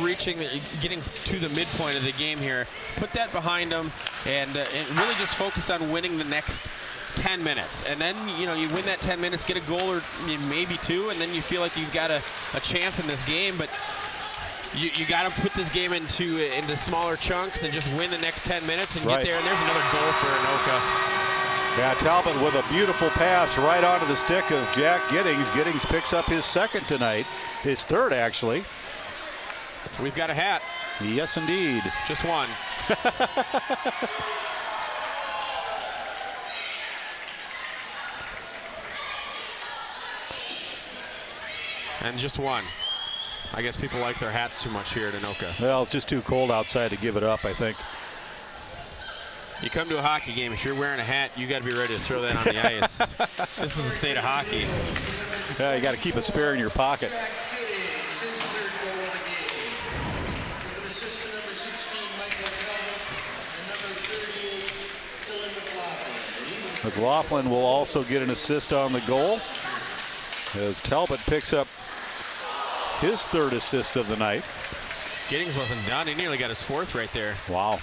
getting to the midpoint of the game here. Put that behind them and really just focus on winning the next 10 minutes. And then, you win that 10 minutes, get a goal or maybe 2, and then you feel like you've got a chance in this game. But you got to put this game into smaller chunks and just win the next 10 minutes and get there. And there's another goal for Anoka. Yeah, Talbot with a beautiful pass right onto the stick of Jack Giddings. Giddings picks up his second tonight, his third actually. We've got a hat. Yes, indeed. Just one. And just one. I guess people like their hats too much here at Anoka. Well, it's just too cold outside to give it up, I think. You come to a hockey game, if you're wearing a hat, you got to be ready to throw that on the ice. This is the state of hockey. Yeah, you got to keep a spare in your pocket. McLaughlin will also get an assist on the goal as Talbot picks up his 3rd assist of the night. Giddings wasn't done. He nearly got his 4th right there. Wow.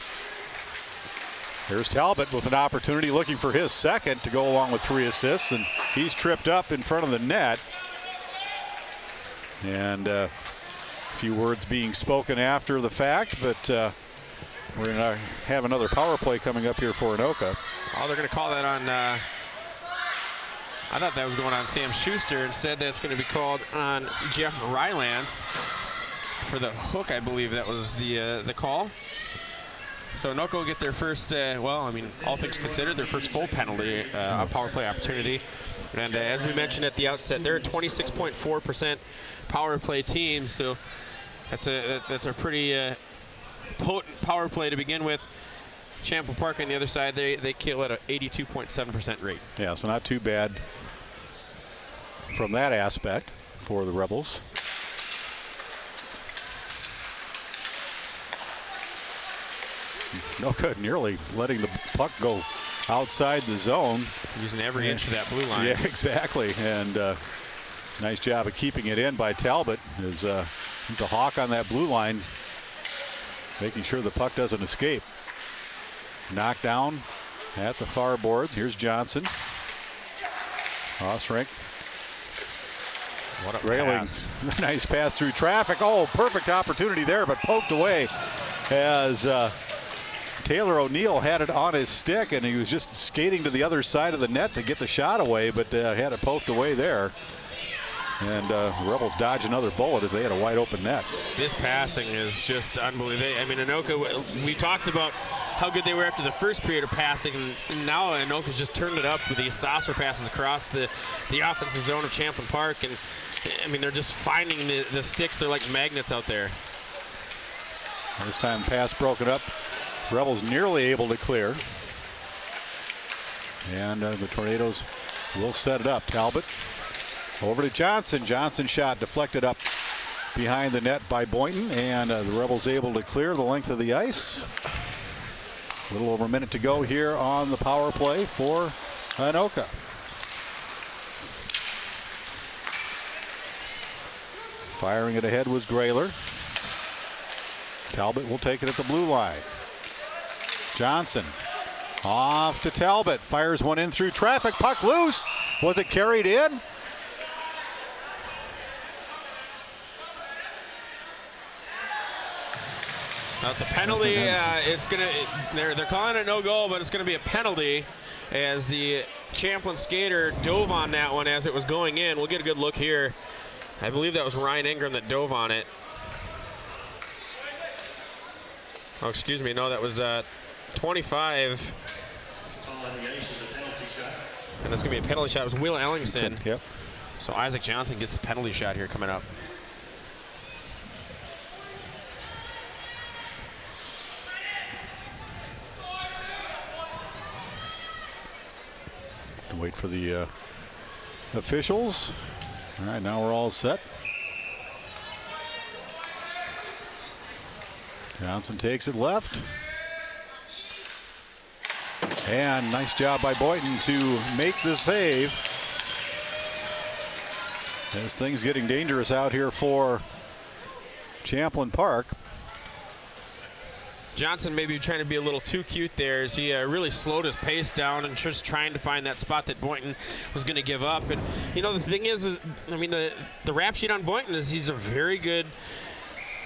Here's Talbot with an opportunity, looking for his 2nd to go along with 3 assists, and he's tripped up in front of the net. And a few words being spoken after the fact, but we're going to have another power play coming up here for Anoka. Oh, they're going to call that on, I thought that was going on Sam Schuster. Instead, that's going to be called on Jeff Rylance for the hook, I believe that was the call. So Anoka will get their first, well, I mean, all things considered, their first full penalty power play opportunity. And as we mentioned at the outset, they're a 26.4% power play team, so that's a pretty potent power play to begin with. Champlin Park on the other side, they kill at an 82.7% rate. Yeah, so not too bad from that aspect for the Rebels. Anoka nearly letting the puck go outside the zone. Using every inch of that blue line. Yeah, exactly. And nice job of keeping it in by Talbot. He's a hawk on that blue line, making sure the puck doesn't escape. Knocked down at the far boards. Here's Johnson. Cross rink. What a Grayling. pass. Nice pass through traffic. Oh, perfect opportunity there, but poked away as Taylor O'Neill had it on his stick, and he was just skating to the other side of the net to get the shot away, but had it poked away there. And the Rebels dodge another bullet as they had a wide open net. This passing is just unbelievable. I mean, Anoka, we talked about how good they were after the first period of passing, and now Anoka's just turned it up with these saucer passes across the offensive zone of Champlin Park. And I mean, they're just finding the sticks. They're like magnets out there. This time pass broken up. Rebels nearly able to clear. And the Tornadoes will set it up. Talbot over to Johnson. Johnson shot deflected up behind the net by Boynton, and the Rebels able to clear the length of the ice. A little over a minute to go here on the power play for Anoka. Firing it ahead was Grayler. Talbot will take it at the blue line. Johnson off to Talbot. Fires one in through traffic. Puck loose. Was it carried in? That's a penalty. They're calling it no goal, but it's gonna be a penalty as the Champlin skater dove on that one as it was going in. We'll get a good look here. I believe that was Ryan Ingram that dove on it. Oh, excuse me. No, that was 25. And that's gonna be a penalty shot. It was Will Ellingson. Yep. So Isaac Johnson gets the penalty shot here coming up. Wait for the officials. All right, now we're all set. Johnson takes it left. And nice job by Boynton to make the save. As things getting dangerous out here for Champlin Park. Johnson maybe trying to be a little too cute there as he really slowed his pace down and just trying to find that spot that Boynton was going to give up. And, you know, the thing is I mean, the rap sheet on Boynton is he's a very good,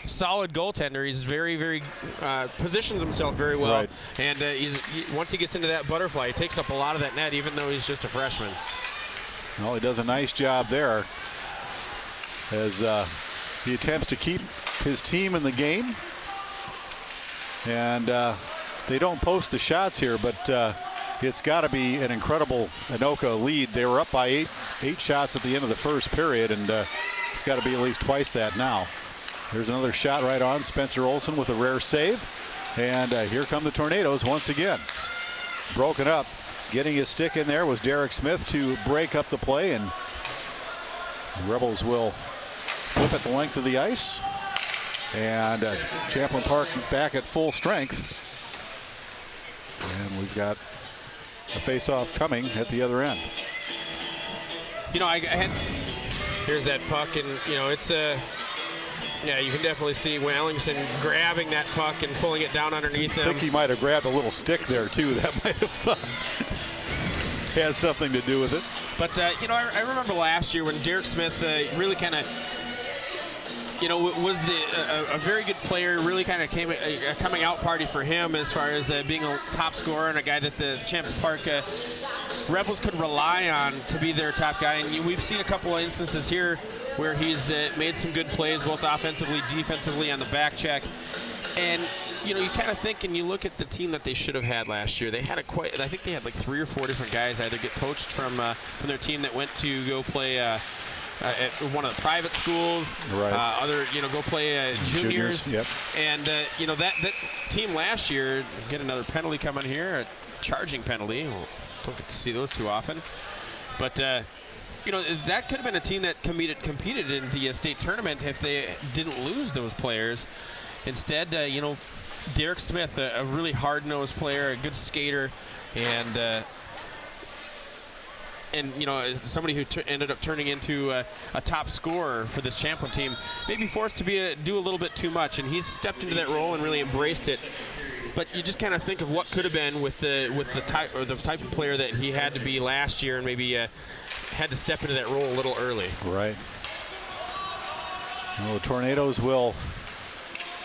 solid goaltender. He's very positions himself very well. Right. And once he gets into that butterfly, he takes up a lot of that net, even though he's just a freshman. Well, he does a nice job there as he attempts to keep his team in the game. And they don't post the shots here, but it's got to be an incredible Anoka lead. They were up by eight shots at the end of the first period, and it's got to be at least twice that now. There's another shot right on. Spencer Olson with a rare save. And here come the Tornadoes once again. Broken up. Getting his stick in there was Derek Smith to break up the play, and the Rebels will flip at the length of the ice. And Champlin Park back at full strength. And we've got a face-off coming at the other end. You know, here's that puck, and, you know, it's yeah, you can definitely see Wellington grabbing that puck and pulling it down underneath him. I think he might have grabbed a little stick there, too. That might have had something to do with it. But, you know, I remember last year when Derek Smith really kind of was a very good player. Really kind of came a coming out party for him as far as being a top scorer and a guy that the Champlin Park Rebels could rely on to be their top guy. And we've seen a couple of instances here where he's made some good plays, both offensively, defensively, on the back check. And you kind of think, and you look at the team that they should have had last year. They had I think they had like 3 or 4 different guys either get poached from their team that went to go play at one of the private schools, right. Other go play juniors. Yep. And that team last year get another penalty coming here, a charging penalty. We'll don't get to see those too often, but that could have been a team that competed in the state tournament if they didn't lose those players. Instead, Derek Smith, a really hard-nosed player, a good skater, and somebody who ended up turning into a top scorer for this Champlin team, may be forced to do a little bit too much, and he's stepped into that role and really embraced it. But you just kind of think of what could have been with the type of player that he had to be last year, and maybe had to step into that role a little early. Right. Well, the Tornadoes will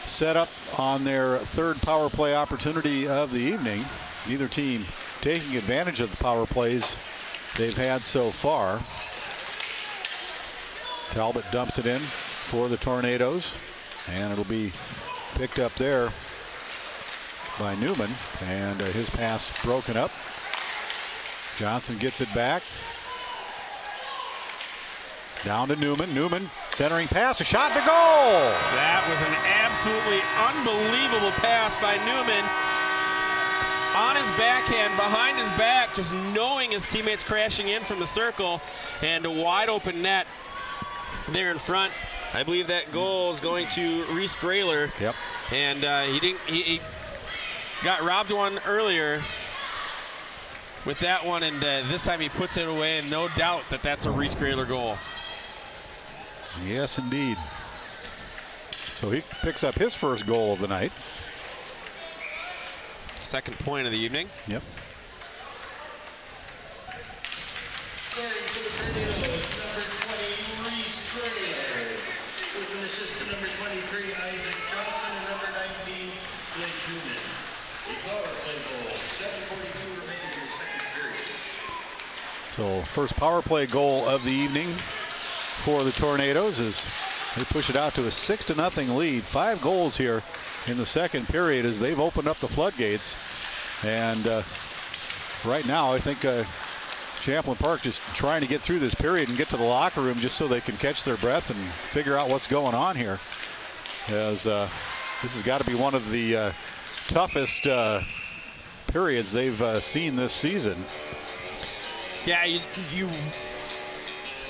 set up on their 3rd power play opportunity of the evening. Neither team taking advantage of the power plays they've had so far. Talbot dumps it in for the Tornadoes, and it'll be picked up there by Newman, and his pass broken up. Johnson gets it back. Down to Newman. Newman centering pass, a shot to goal. That was an absolutely unbelievable pass by Newman. On his backhand, behind his back, just knowing his teammates crashing in from the circle, and a wide open net there in front. I believe that goal is going to Reese Grayler. Yep. And he got robbed one earlier with that one, and this time he puts it away, and no doubt that that's a Reese Grayler goal. Yes, indeed. So he picks up his first goal of the night. Second point of the evening. Yep. So first power play goal of the evening for the Tornadoes as they push it out to a 6-0 lead. 5 goals here in the second period as they've opened up the floodgates. And right now I think Champlin Park just trying to get through this period and get to the locker room just so they can catch their breath and figure out what's going on here, as this has got to be one of the toughest periods they've seen this season. Yeah,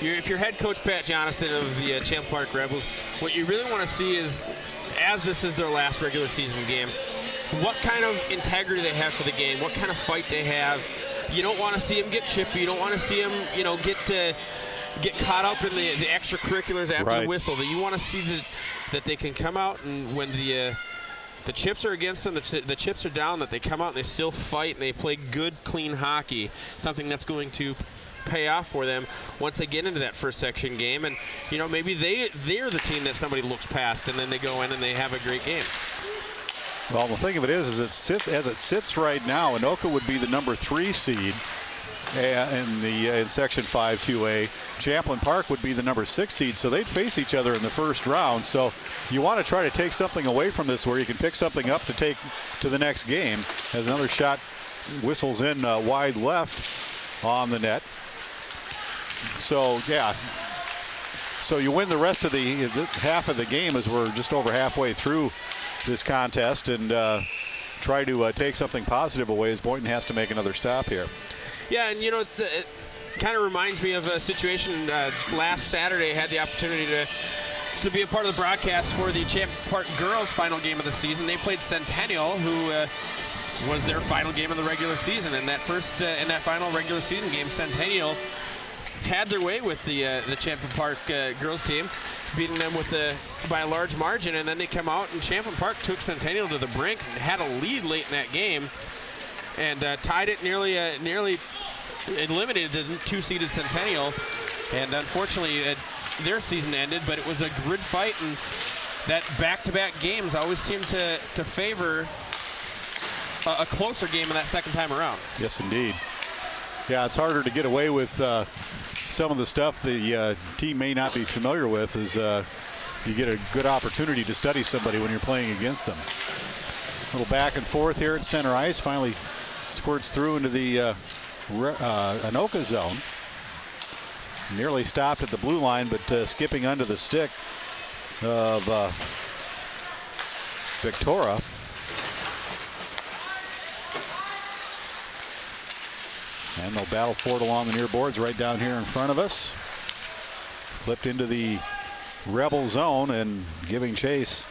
if you're head coach Pat Johnston of the Champlin Park Rebels, what you really want to see is, as this is their last regular season game, what kind of integrity they have for the game, what kind of fight they have. You don't want to see them get chippy. You don't want to see them, get caught up in the extracurriculars after the whistle. That you want to see that they can come out, and when the chips are against them, the chips are down, that they come out and they still fight and they play good, clean hockey, something that's going to pay off for them once they get into that first section game. And maybe they're the team that somebody looks past, and then they go in and they have a great game. Well, the thing of it is as it sits right now, Anoka would be the number 3 seed in Section 5-2A. Champlin Park would be the number 6 seed, so they'd face each other in the first round. So you want to try to take something away from this where you can pick something up to take to the next game. As another shot whistles in wide left on the net. So yeah, so you win the rest of the half of the game as we're just over halfway through this contest, and try to take something positive away as Boynton has to make another stop here. Yeah, and it kind of reminds me of a situation last Saturday. I had the opportunity to be a part of the broadcast for the Champlin Park girls' final game of the season. They played Centennial, who was their final game of the regular season. And that final regular season game, Centennial had their way with the Champlin Park girls team, beating them by a large margin. And then they come out, and Champlin Park took Centennial to the brink and had a lead late in that game, and tied it, nearly eliminated the 2-seeded Centennial. And unfortunately, their season ended, but it was a grid fight, and that back-to-back games always seem to favor a closer game in that second time around. Yes, indeed. Yeah, it's harder to get away with some of the stuff the team may not be familiar with, as you get a good opportunity to study somebody when you're playing against them. A little back and forth here at center ice. Finally squirts through into the Anoka zone. Nearly stopped at the blue line, but skipping under the stick of Victoria. And they'll battle for it along the near boards right down here in front of us. Flipped into the Rebel zone, and giving chase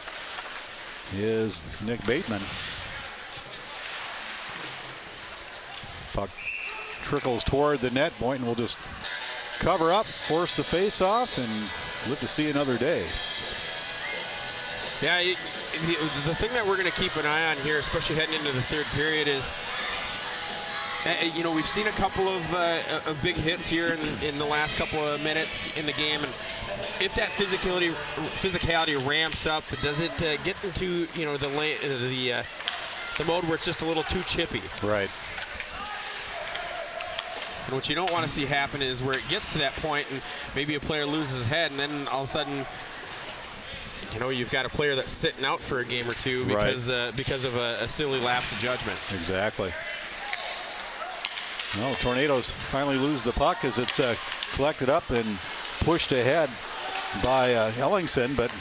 is Nick Bateman. Puck trickles toward the net. Boynton will just cover up, force the face-off, and live to see another day. Yeah, the thing that we're going to keep an eye on here, especially heading into the third period, is we've seen a couple of big hits here in the last couple of minutes in the game, and if that physicality ramps up, does it get into the mode where it's just a little too chippy? Right. And what you don't want to see happen is where it gets to that point and maybe a player loses his head, and then all of a sudden, you've got a player that's sitting out for a game or two because of a silly lapse of judgment. Exactly. Well, Tornadoes finally lose the puck as it's collected up and pushed ahead by Ellingson, but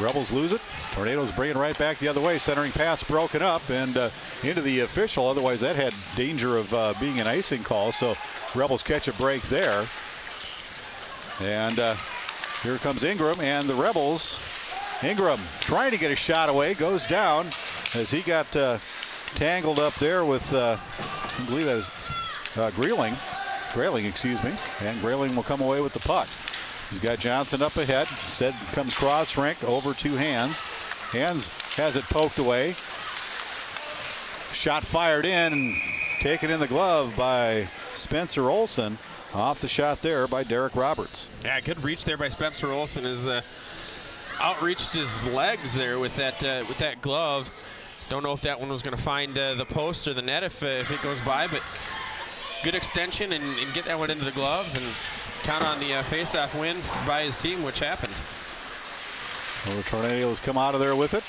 Rebels lose it. Tornadoes bring it right back the other way. Centering pass broken up and into the official. Otherwise, that had danger of being an icing call. So Rebels catch a break there. And here comes Ingram and the Rebels. Ingram trying to get a shot away, goes down as he got tangled up there with, I believe that was Grayling, excuse me. And Grayling will come away with the puck. He's got Johnson up ahead. Instead comes Cross-Rink over to Hands. Hands has it poked away. Shot fired in and taken in the glove by Spencer Olson. Off the shot there by Derek Roberts. Yeah, good reach there by Spencer Olson. Has outreached his legs there with that glove. Don't know if that one was going to find the post or the net if it goes by, but good extension and get that one into the gloves and count on the face-off win by his team, which happened. Well, the Tornadoes come out of there with it.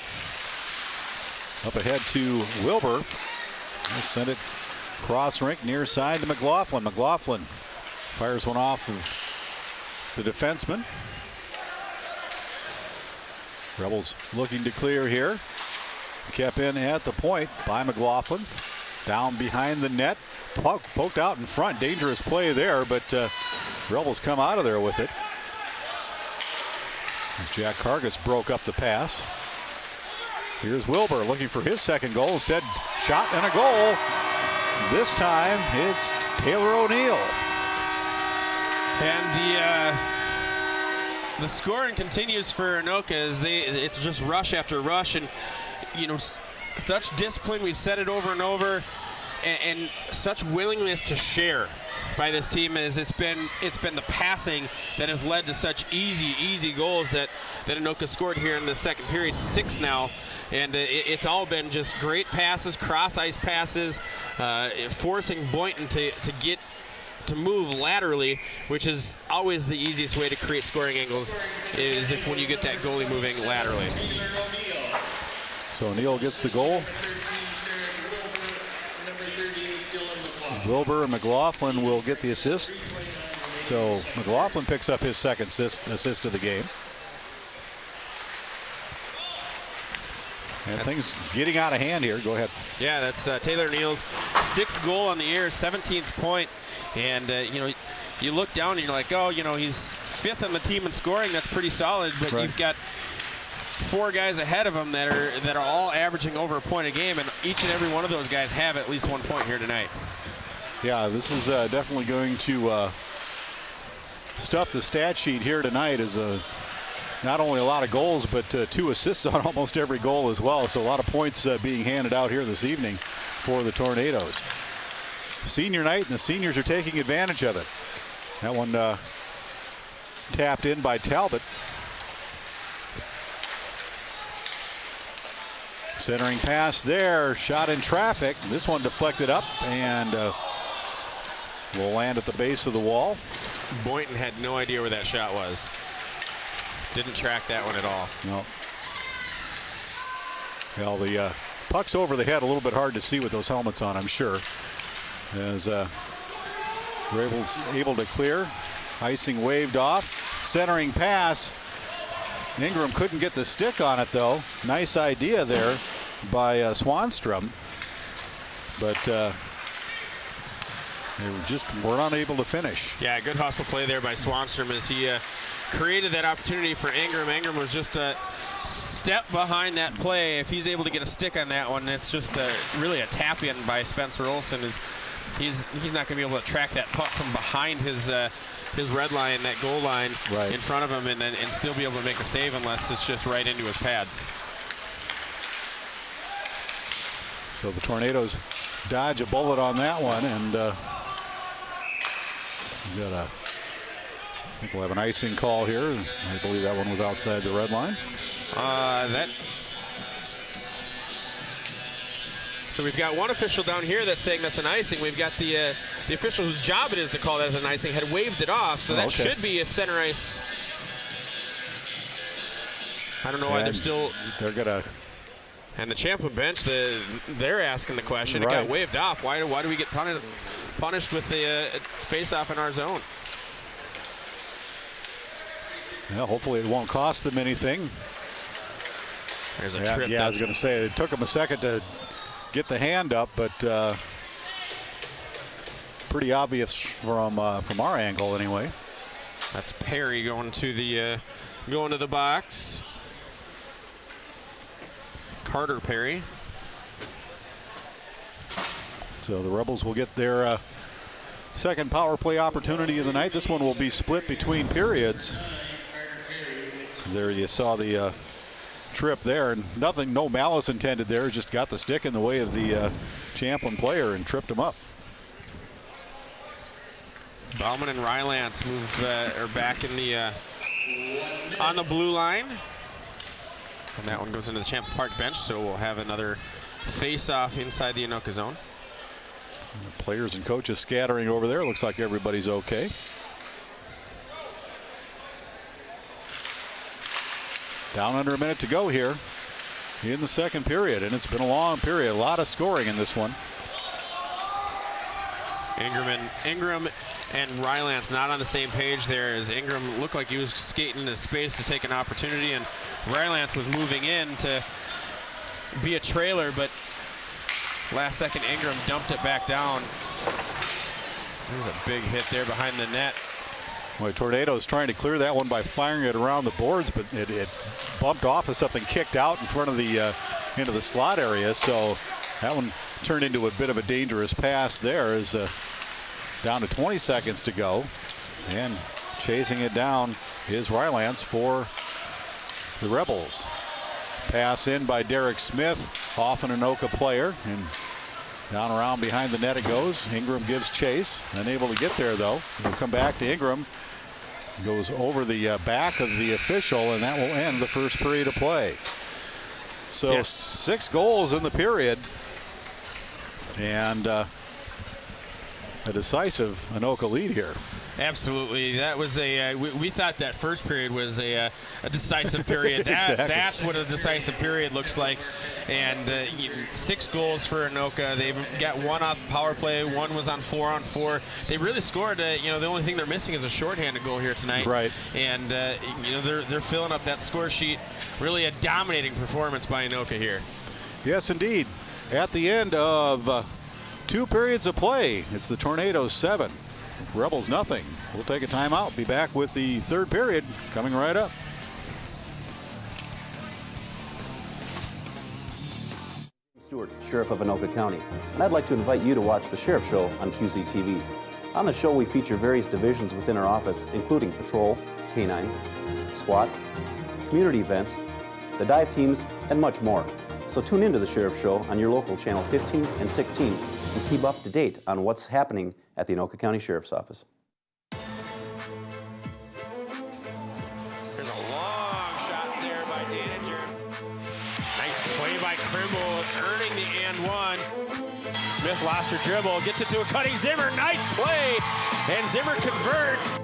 Up ahead to Wilbur. They send it cross-rink near side to McLaughlin. McLaughlin fires one off of the defenseman. Rebels looking to clear here. Kept in at the point by McLaughlin. Down behind the net. Poked out in front. Dangerous play there, but Rebels come out of there with it. As Jack Cargus broke up the pass. Here's Wilbur looking for his second goal. Instead, shot and a goal. This time, it's Taylor O'Neill. And the scoring continues for Anoka as it's just rush after rush, and such discipline. We've said it over and over, and such willingness to share by this team as it's been the passing that has led to such easy goals that Anoka scored here in the second period, 6 now, and it's all been just great passes, cross ice passes, forcing Boynton to move laterally, which is always the easiest way to create scoring angles, is when you get that goalie moving laterally. So O'Neill gets the goal. Wilbur and McLaughlin will get the assist. So McLaughlin picks up his second assist of the game. And things getting out of hand here. Go ahead. Yeah, that's Taylor O'Neill's 6th goal on the year, 17th point. And, you look down and you're like, oh, he's 5th on the team in scoring. That's pretty solid. But right. You've got 4 guys ahead of him that are all averaging over a point a game. And each and every one of those guys have at least 1 point here tonight. Yeah, this is definitely going to stuff the stat sheet here tonight. Is not only a lot of goals, but 2 assists on almost every goal as well. So a lot of points being handed out here this evening for the Tornadoes. Senior night, and the seniors are taking advantage of it. That one tapped in by Talbot. Centering pass there, shot in traffic. This one deflected up and will land at the base of the wall. Boynton had no idea where that shot was. Didn't track that one at all. No. Well, the puck's over the head, a little bit hard to see with those helmets on, I'm sure. As we're able to clear. Icing waved off. Centering pass. Ingram couldn't get the stick on it, though. Nice idea there by Swanstrom. But they were unable to finish. Yeah, good hustle play there by Swanstrom as he created that opportunity for Ingram. Ingram was just a step behind that play. If he's able to get a stick on that one, it's just really a tap in by Spencer Olson. He's not going to be able to track that puck from behind his red line, that goal line in front of him, and still be able to make a save unless it's just right into his pads. So the Tornadoes dodge a bullet on that one, and I think we'll have an icing call here. I believe that one was outside the red line. So we've got one official down here that's saying that's an icing. We've got the official whose job it is to call that as an icing had waved it off, so that should be a center ice. I don't know why they're gonna. And the Champlin bench, they're asking the question. It got waved off. Why do we get punished with the face-off in our zone? Yeah, hopefully it won't cost them anything. There's a trip. Yeah, I was going to say it took them a second to get the hand up, but pretty obvious from our angle anyway. That's Perry going to the box. Carter Perry. So the Rebels will get their second power play opportunity of the night. This one will be split between periods. There you saw the trip there, and no malice intended there. Just got the stick in the way of the Champlin player and tripped him up. Bauman and Rylance are back in the on the blue line. And that one goes into the Champlin Park bench, so we'll have another face-off inside the Anoka zone. The players and coaches scattering over there. Looks like everybody's okay. Down under a minute to go here in the second period, and it's been a long period. A lot of scoring in this one. Ingram and Rylance not on the same page there, as Ingram looked like he was skating into space to take an opportunity, and Rylance was moving in to be a trailer, but last second Ingram dumped it back down. There's a big hit there behind the net. Well, Tornadoes trying to clear that one by firing it around the boards, but it bumped off as something kicked out in front of the into the slot area. So that one turned into a bit of a dangerous pass there. As down to 20 seconds to go, and chasing it down is Rylance for the Rebels. Pass in by Derek Smith, off an Anoka player, and down around behind the net it goes. Ingram gives chase, unable to get there though. We'll come back to Ingram. Goes over the back of the official, and that will end the first period of play. So 6 goals in the period, and a decisive Anoka lead here. Absolutely. That was we thought that first period was a decisive period. Exactly. That's what a decisive period looks like. And 6 goals for Anoka. They've got 1 off power play. 1 was on 4-on-4. They really scored. The only thing they're missing is a shorthanded goal here tonight. Right. And they're filling up that score sheet. Really a dominating performance by Anoka here. Yes, indeed. At the end of 2 periods of play, it's the Tornadoes 7. Rebels nothing. We'll take a timeout. Be back with the third period coming right up. Stewart, Sheriff of Anoka County, and I'd like to invite you to watch The Sheriff Show on QCTV. On the show, we feature various divisions within our office, including Patrol, K-9, SWAT, community events, the dive teams, and much more. So tune into The Sheriff Show on your local channel 15 and 16 and keep up to date on what's happening at the Anoka County Sheriff's Office. Trimble earning the and one. Smith lost her dribble, gets it to a cutting Zimmer. Nice play, and Zimmer converts.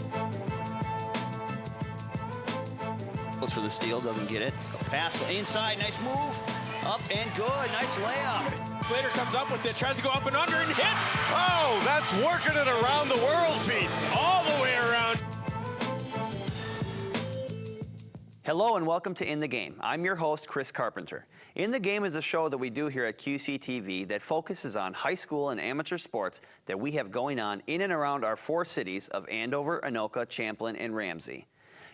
For the steal, doesn't get it. Pass inside, nice move. Up and good, nice layup. Slater comes up with it, tries to go up and under and hits. Oh, that's working it around the world, Pete. All the way around. Hello and welcome to In the Game. I'm your host, Chris Carpenter. In the Game is a show that we do here at QCTV that focuses on high school and amateur sports that we have going on in and around our 4 cities of Andover, Anoka, Champlin, and Ramsey.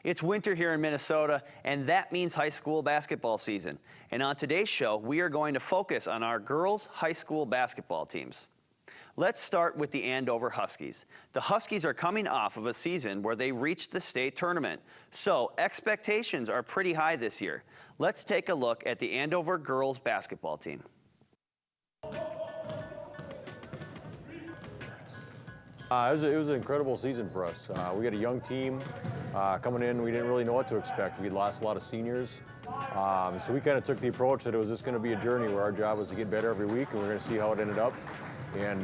It's winter here in Minnesota, and that means high school basketball season. And on today's show, we are going to focus on our girls' high school basketball teams. Let's start with the Andover Huskies. The Huskies are coming off of a season where they reached the state tournament, so expectations are pretty high this year. Let's take a look at the Andover girls' basketball team. It was an incredible season for us. We had a young team coming in. We didn't really know what to expect. We'd lost a lot of seniors. So we kind of took the approach that it was just going to be a journey where our job was to get better every week, and we're going to see how it ended up. And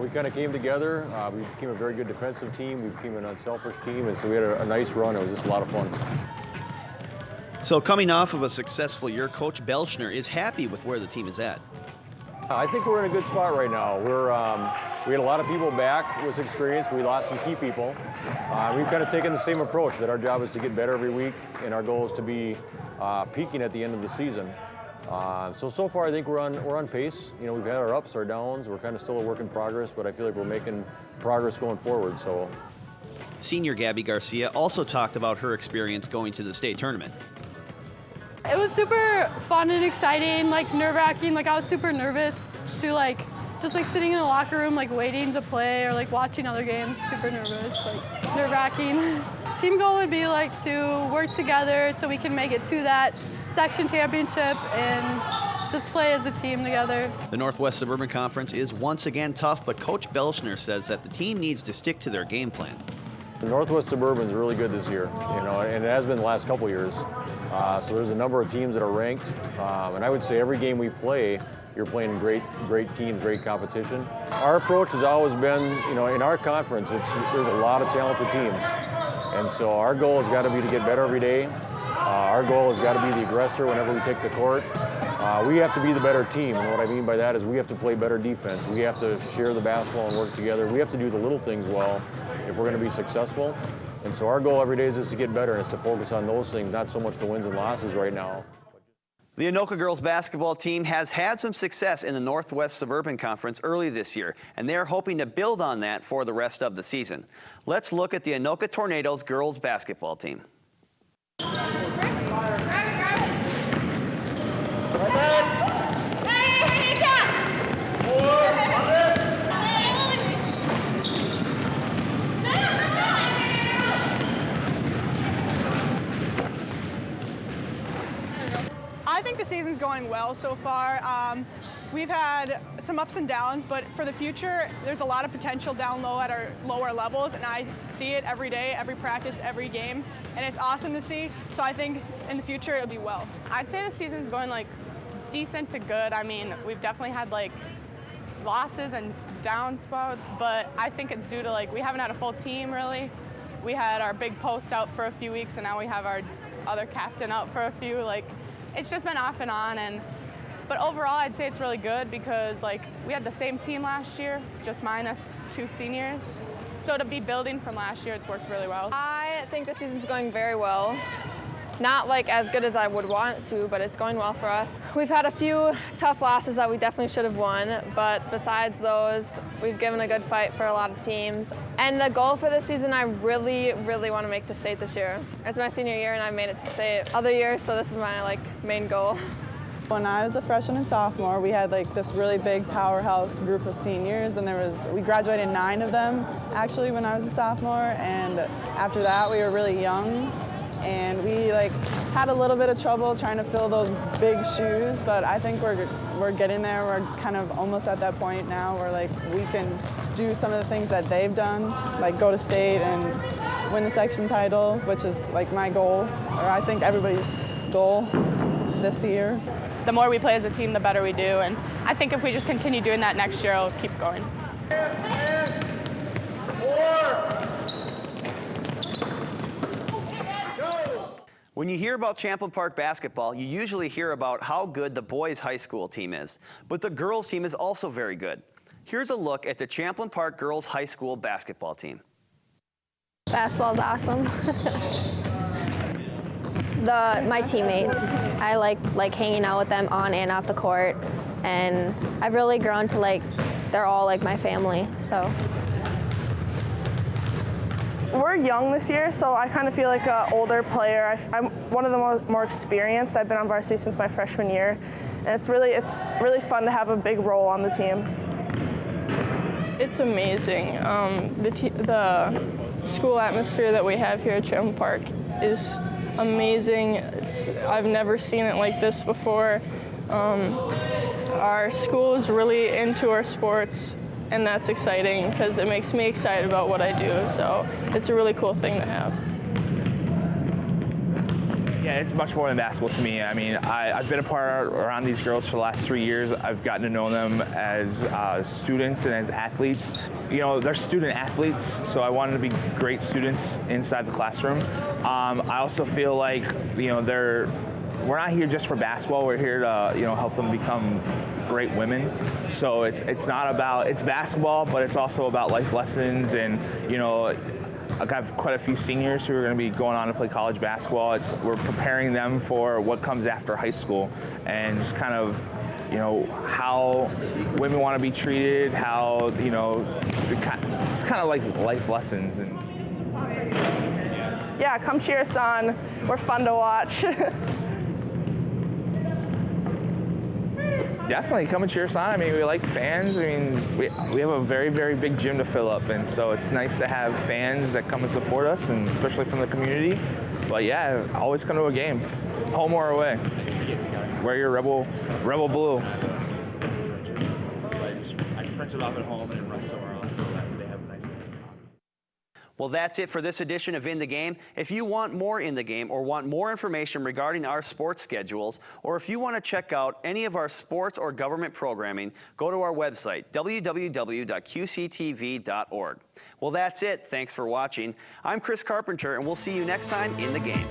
we kind of came together. We became a very good defensive team. We became an unselfish team, and so we had a nice run. It was just a lot of fun. So coming off of a successful year, Coach Belschner is happy with where the team is at. I think we're in a good spot right now. We had a lot of people back with experience. We lost some key people. We've kind of taken the same approach that our job is to get better every week, and our goal is to be peaking at the end of the season. So far I think we're on pace. You know, we've had our ups, our downs. We're kind of still a work in progress, but I feel like we're making progress going forward. So, Senior Gabby Garcia also talked about her experience going to the state tournament. It was super fun and exciting, like nerve-wracking. Like I was super nervous to just sitting in the locker room, waiting to play or watching other games. Super nervous, nerve-wracking. Team goal would be to work together so we can make it to that section championship and just play as a team together. The Northwest Suburban Conference is once again tough, but Coach Belschner says that the team needs to stick to their game plan. the Northwest Suburban is really good this year, and it has been the last couple years. So there's a number of teams that are ranked, and I would say every game we play, you're playing great teams, great competition. Our approach has always been, in our conference, there's a lot of talented teams. And so our goal has got to be to get better every day. Our goal has got to be the aggressor whenever we take the court. We have to be the better team, and what I mean by that is we have to play better defense. We have to share the basketball and work together. We have to do the little things well if we're going to be successful. And so our goal every day is just to get better, and it's to focus on those things, not so much the wins and losses right now. The Anoka girls basketball team has had some success in the Northwest Suburban Conference early this year, and they're hoping to build on that for the rest of the season. Let's look at the Anoka Tornadoes girls basketball team. I think the season's going well so far. We've had some ups and downs, but for the future, there's a lot of potential down low at our lower levels, and I see it every day, every practice, every game, and it's awesome to see. So I think in the future, it'll be well. I'd say the season's going decent to good. I mean, we've definitely had losses and down spouts, but I think it's due to we haven't had a full team really. We had our big post out for a few weeks, and now we have our other captain out for a few. It's just been off and on, but overall I'd say it's really good because we had the same team last year, just minus 2 seniors. So to be building from last year, it's worked really well. I think the season's going very well. Not as good as I would want it to, but it's going well for us. We've had a few tough losses that we definitely should have won, but besides those, we've given a good fight for a lot of teams. And the goal for this season, I really, really want to make the state this year. It's my senior year, and I've made it to state other years, so this is my main goal. When I was a freshman and sophomore, we had this really big powerhouse group of seniors, and we graduated 9 of them actually when I was a sophomore, and after that we were really young. And we had a little bit of trouble trying to fill those big shoes, but I think we're getting there. We're kind of almost at that point now where we can do some of the things that they've done, go to state and win the section title, which is my goal, or I think everybody's goal this year. the more we play as a team, the better we do. And I think if we just continue doing that next year, it'll keep going. When you hear about Champlin Park basketball, you usually hear about how good the boys' high school team is, but the girls' team is also very good. Here's a look at the Champlin Park girls' high school basketball team. Basketball's awesome. My teammates, I like hanging out with them on and off the court, and I've really grown to they're all like my family, so. We're young this year, so I kind of feel like an older player. I'm one of the more experienced. I've been on varsity since my freshman year, and it's really fun to have a big role on the team. It's amazing. The school atmosphere that we have here at Champlin Park is amazing. I've never seen it like this before. Our school is really into our sports, and that's exciting because it makes me excited about what I do. So it's a really cool thing to have. Yeah, it's much more than basketball to me. I mean, I've been around these girls for the last 3 years. I've gotten to know them as students and as athletes. You know, they're student athletes, so I wanted to be great students inside the classroom. I also feel like, you know, we're not here just for basketball. We're here to, you know, help them become great women. So it's basketball, but it's also about life lessons. And, you know, I have quite a few seniors who are going to be going on to play college basketball. We're preparing them for what comes after high school, and just kind of, you know, how women want to be treated, how, you know, it's kind of like life lessons. And yeah, come cheer us on. We're fun to watch. Definitely come and cheer us on. I mean, we like fans. I mean, we have a very, very big gym to fill up, and so it's nice to have fans that come and support us, and especially from the community. But yeah, always come to a game, home or away. Wear your rebel blue. I can print it off at home and run somewhere else so that they have a nice game. Well, that's it for this edition of In the Game. If you want more In the Game or want more information regarding our sports schedules, or if you want to check out any of our sports or government programming, go to our website, www.qctv.org. Well, that's it. Thanks for watching. I'm Chris Carpenter, and we'll see you next time in the game.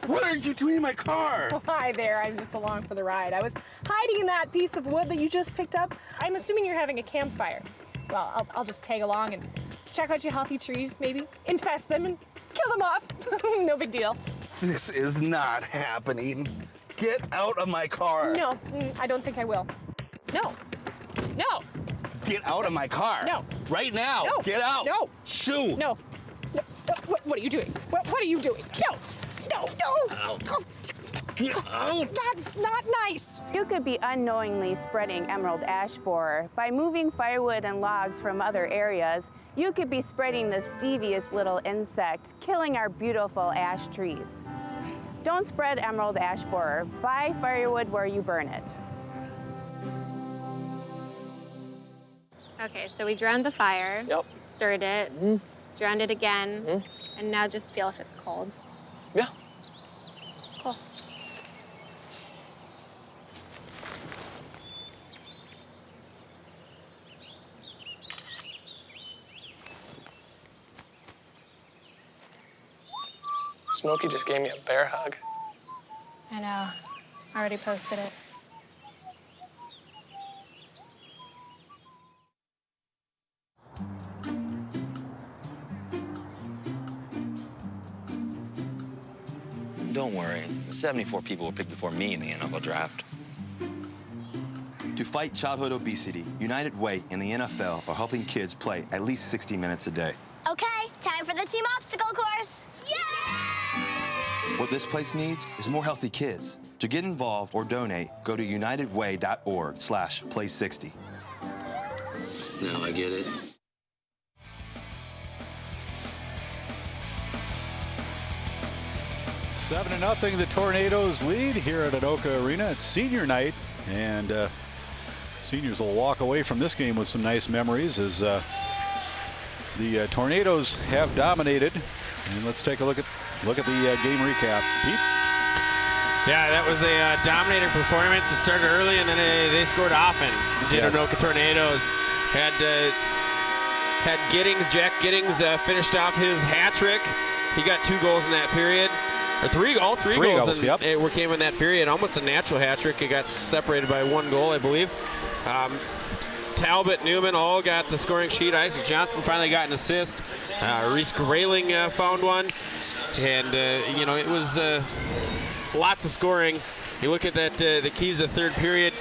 What are you doing in my car? Oh, hi there, I'm just along for the ride. I was hiding in that piece of wood that you just picked up. I'm assuming you're having a campfire. Well, I'll just tag along and check out your healthy trees, maybe infest them and kill them off. No big deal. This is not happening. Get out of my car. No, I don't think I will. No. No. Get out of my car. No. Right now. No. Get out. No. Shoo. No. What are you doing? What are you doing? No. No. Get out. That's not nice. You could be unknowingly spreading emerald ash borer. By moving firewood and logs from other areas, you could be spreading this devious little insect, killing our beautiful ash trees. Don't spread emerald ash borer. Buy firewood where you burn it. Okay, so we drowned the fire. Yep. Stirred it. Drowned it again. And now just feel if it's cold. Yeah. Cool. Smokey just gave me a bear hug. I know. Already posted it. don't worry. 74 people were picked before me in the NFL draft. To fight childhood obesity, United Way and the NFL are helping kids play at least 60 minutes a day. Okay, time for the team obstacle course. Yay! What this place needs is more healthy kids. To get involved or donate, go to unitedway.org/play60. Now I get it. Seven to nothing, the Tornadoes lead here at Anoka Arena. It's senior night, and seniors will walk away from this game with some nice memories as the Tornadoes have dominated. And let's take a look at the game recap. Pete? Yeah, that was a dominating performance. It started early, and then they scored often. Yes. Anoka Tornadoes had Giddings, Jack Giddings finished off his hat trick. He got 2 goals in that period. Or all three goals yep. Came in that period. Almost a natural hat trick. It got separated by 1 goal, I believe. Talbot, Newman all got the scoring sheet. Isaac Johnson finally got an assist. Reese Grayling found one. And, it was lots of scoring. You look at that, the keys of the third period.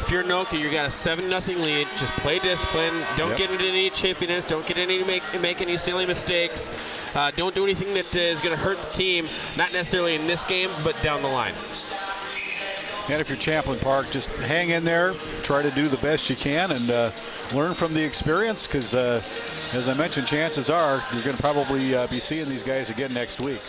If you're Anoka, you got a 7-0 lead. Just play discipline. Don't get into any chippiness. Don't get any make any silly mistakes. Don't do anything that is going to hurt the team. Not necessarily in this game, but down the line. And if you're Champlin Park, just hang in there. Try to do the best you can and learn from the experience because, as I mentioned, chances are you're going to probably be seeing these guys again next week.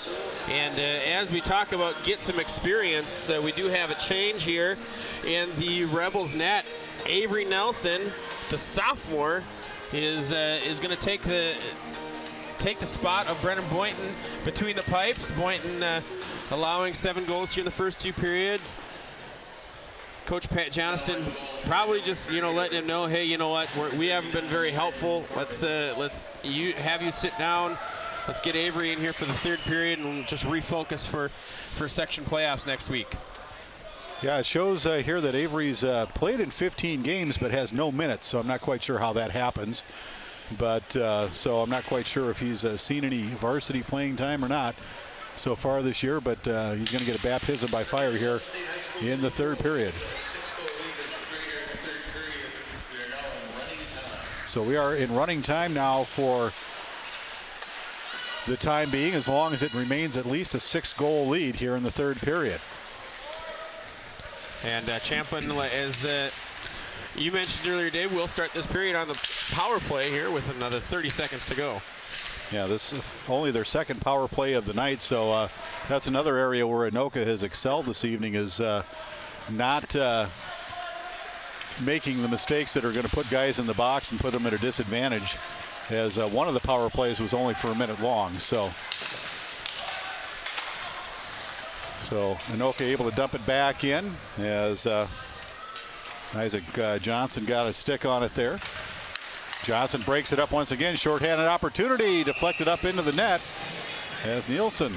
And as we talk about get some experience, we do have a change here in the Rebels net. Avery Nelson, the sophomore, is going to take the spot of Brennan Boynton between the pipes. Boynton allowing 7 goals here in the first 2 periods. Coach Pat Johnston probably just letting him know, hey, you know what, we haven't been very helpful. Let's have you sit down. Let's get Avery in here for the 3rd period and just refocus for section playoffs next week. Yeah, it shows here that Avery's played in 15 games but has no minutes, so I'm not quite sure how that happens. But so I'm not quite sure if he's seen any varsity playing time or not so far this year, but he's going to get a baptism by fire here in the 3rd period. So we are in running time now for the time being, as long as it remains at least a 6-goal lead here in the 3rd period. And Champlin, as you mentioned earlier, Dave, will start this period on the power play here with another 30 seconds to go. Yeah, this is only their 2nd power play of the night, so that's another area where Anoka has excelled this evening, is not making the mistakes that are going to put guys in the box and put them at a disadvantage, as one of the power plays was only for a minute long. So Anoka able to dump it back in as Isaac Johnson got a stick on it there. Johnson breaks it up once again. Shorthanded opportunity, deflected up into the net as Nielsen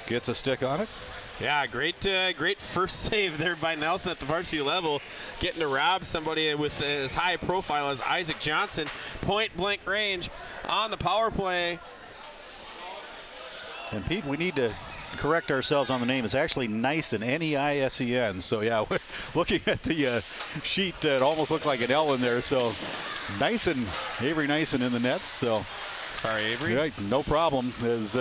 gets a stick on it. Yeah, great first save there by Nelson at the varsity level, getting to rob somebody with as high a profile as Isaac Johnson. Point blank range on the power play. And Pete, we need to correct ourselves on the name. It's actually Neisen, N-E-I-S-E-N. So yeah, looking at the sheet, it almost looked like an L in there. So Neisen, Avery Neisen in the nets. So sorry, Avery. Right, no problem. As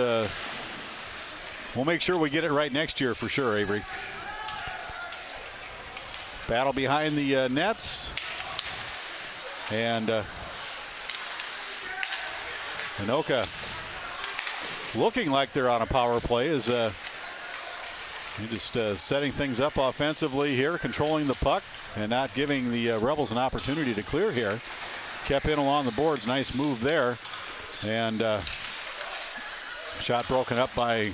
we'll make sure we get it right next year for sure, Avery. Battle behind the nets. And Anoka looking like they're on a power play is just setting things up offensively here, controlling the puck and not giving the Rebels an opportunity to clear here. Kept in along the boards, nice move there. And shot broken up by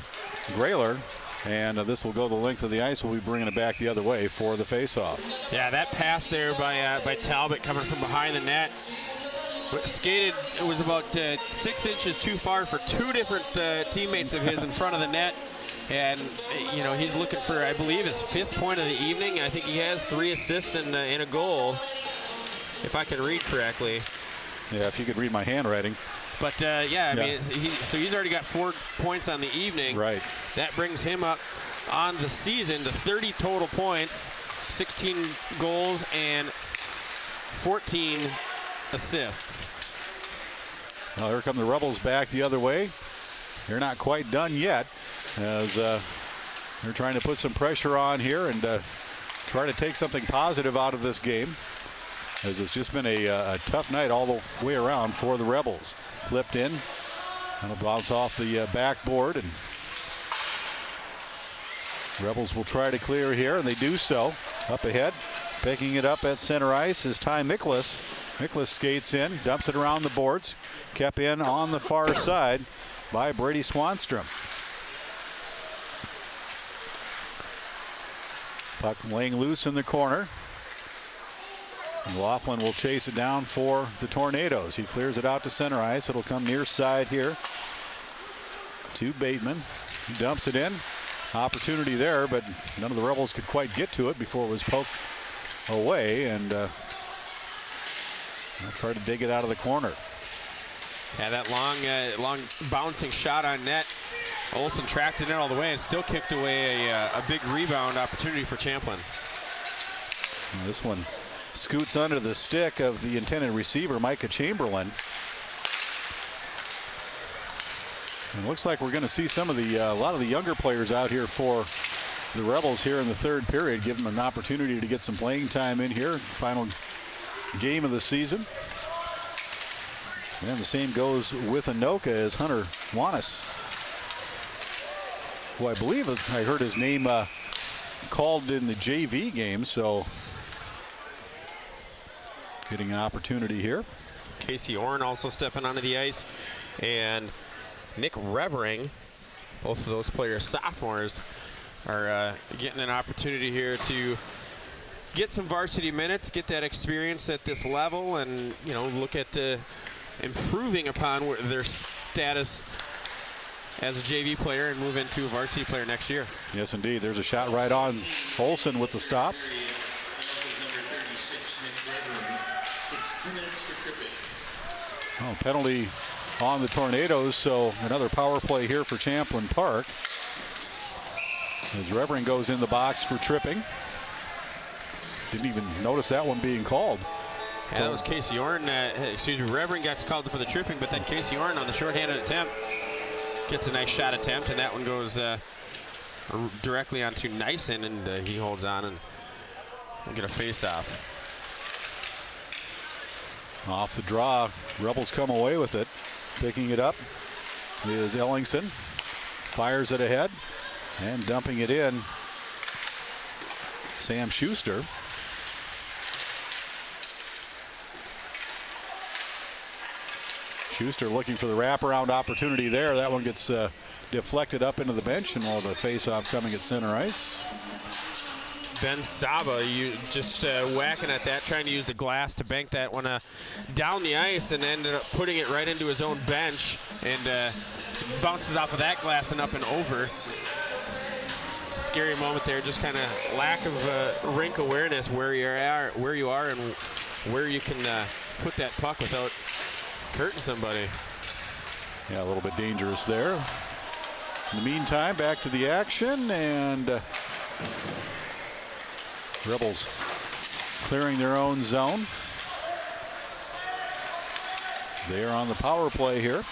Grayler. And this will go the length of the ice. We'll be bringing it back the other way for the faceoff. Yeah, that pass there by Talbot coming from behind the net. Skated, it was about 6 inches too far for 2 different teammates of his in front of the net. And, he's looking for, I believe, his 5th point of the evening. I think he has 3 assists and a goal, if I can read correctly. Yeah, if you could read my handwriting. But yeah, I mean, he's already got 4 points on the evening. Right. That brings him up on the season to 30 total points, 16 goals, and 14 assists. Well, here come the Rebels back the other way. They're not quite done yet, as they're trying to put some pressure on here and try to take something positive out of this game, as it's just been a tough night all the way around for the Rebels. Flipped in. That'll bounce off the backboard, and Rebels will try to clear here, and they do so. Up ahead, picking it up at center ice is Ty Miklas. Miklas skates in, dumps it around the boards. Kept in on the far side by Brady Swanstrom. Puck laying loose in the corner. Laughlin will chase it down for the Tornadoes. He clears it out to center ice. It'll come near side here to Bateman. He dumps it in. Opportunity there, but none of the Rebels could quite get to it before it was poked away, and they'll try to dig it out of the corner. Yeah, that long bouncing shot on net. Olsen tracked it in all the way and still kicked away a big rebound opportunity for Champlin. Now this one scoots under the stick of the intended receiver, Micah Chamberlain. And it looks like we're going to see some of a lot of the younger players out here for the Rebels here in the third period. Give them an opportunity to get some playing time in here. Final game of the season. And the same goes with Anoka, as Hunter Wanis, who I believe I heard his name called in the JV game, so getting an opportunity here. Casey Orn also stepping onto the ice, and Nick Revering, both of those players sophomores, are getting an opportunity here to get some varsity minutes, get that experience at this level, and look at improving upon their status as a JV player and move into a varsity player next year. Yes, indeed. There's a shot right on Olsen with the stop. Oh, penalty on the Tornadoes, so another power play here for Champlin Park, as Revering goes in the box for tripping. Didn't even notice that one being called. Yeah, that was Casey Orn. Revering gets called for the tripping, but then Casey Orn on the shorthanded attempt gets a nice shot attempt, and that one goes directly onto Nyson, and he holds on and will get a face-off. Off the draw, Rebels come away with it. Picking it up is Ellingson. Fires it ahead and dumping it in, Sam Schuster. Schuster looking for the wraparound opportunity there. That one gets deflected up into the bench, and all the face-off coming at center ice. Ben Saba, you just whacking at that, trying to use the glass to bank that one down the ice, and ended up putting it right into his own bench, and bounces off of that glass and up and over. Scary moment there, just kind of lack of rink awareness where you are, and where you can put that puck without hurting somebody. Yeah, a little bit dangerous there. In the meantime, back to the action, and Rebels clearing their own zone. They are on the power play here.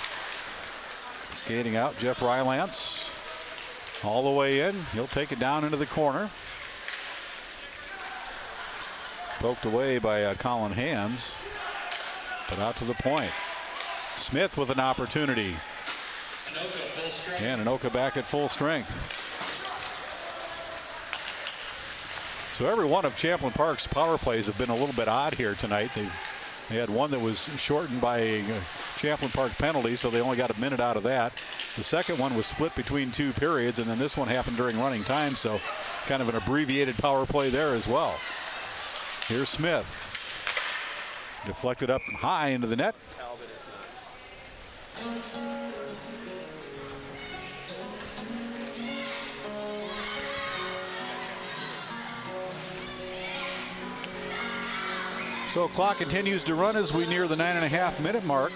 Skating out, Jeff Rylance all the way in. He'll take it down into the corner. Poked away by Colin Hands, but out to the point. Smith with an opportunity. And Anoka back at full strength. So every one of Champlin Park's power plays have been a little bit odd here tonight. They had one that was shortened by a Champlin Park penalty, so they only got a minute out of that. The second one was split between 2 periods, and then this one happened during running time, so kind of an abbreviated power play there as well. Here's Smith. Deflected up high into the net. So clock continues to run as we near the 9.5-minute mark.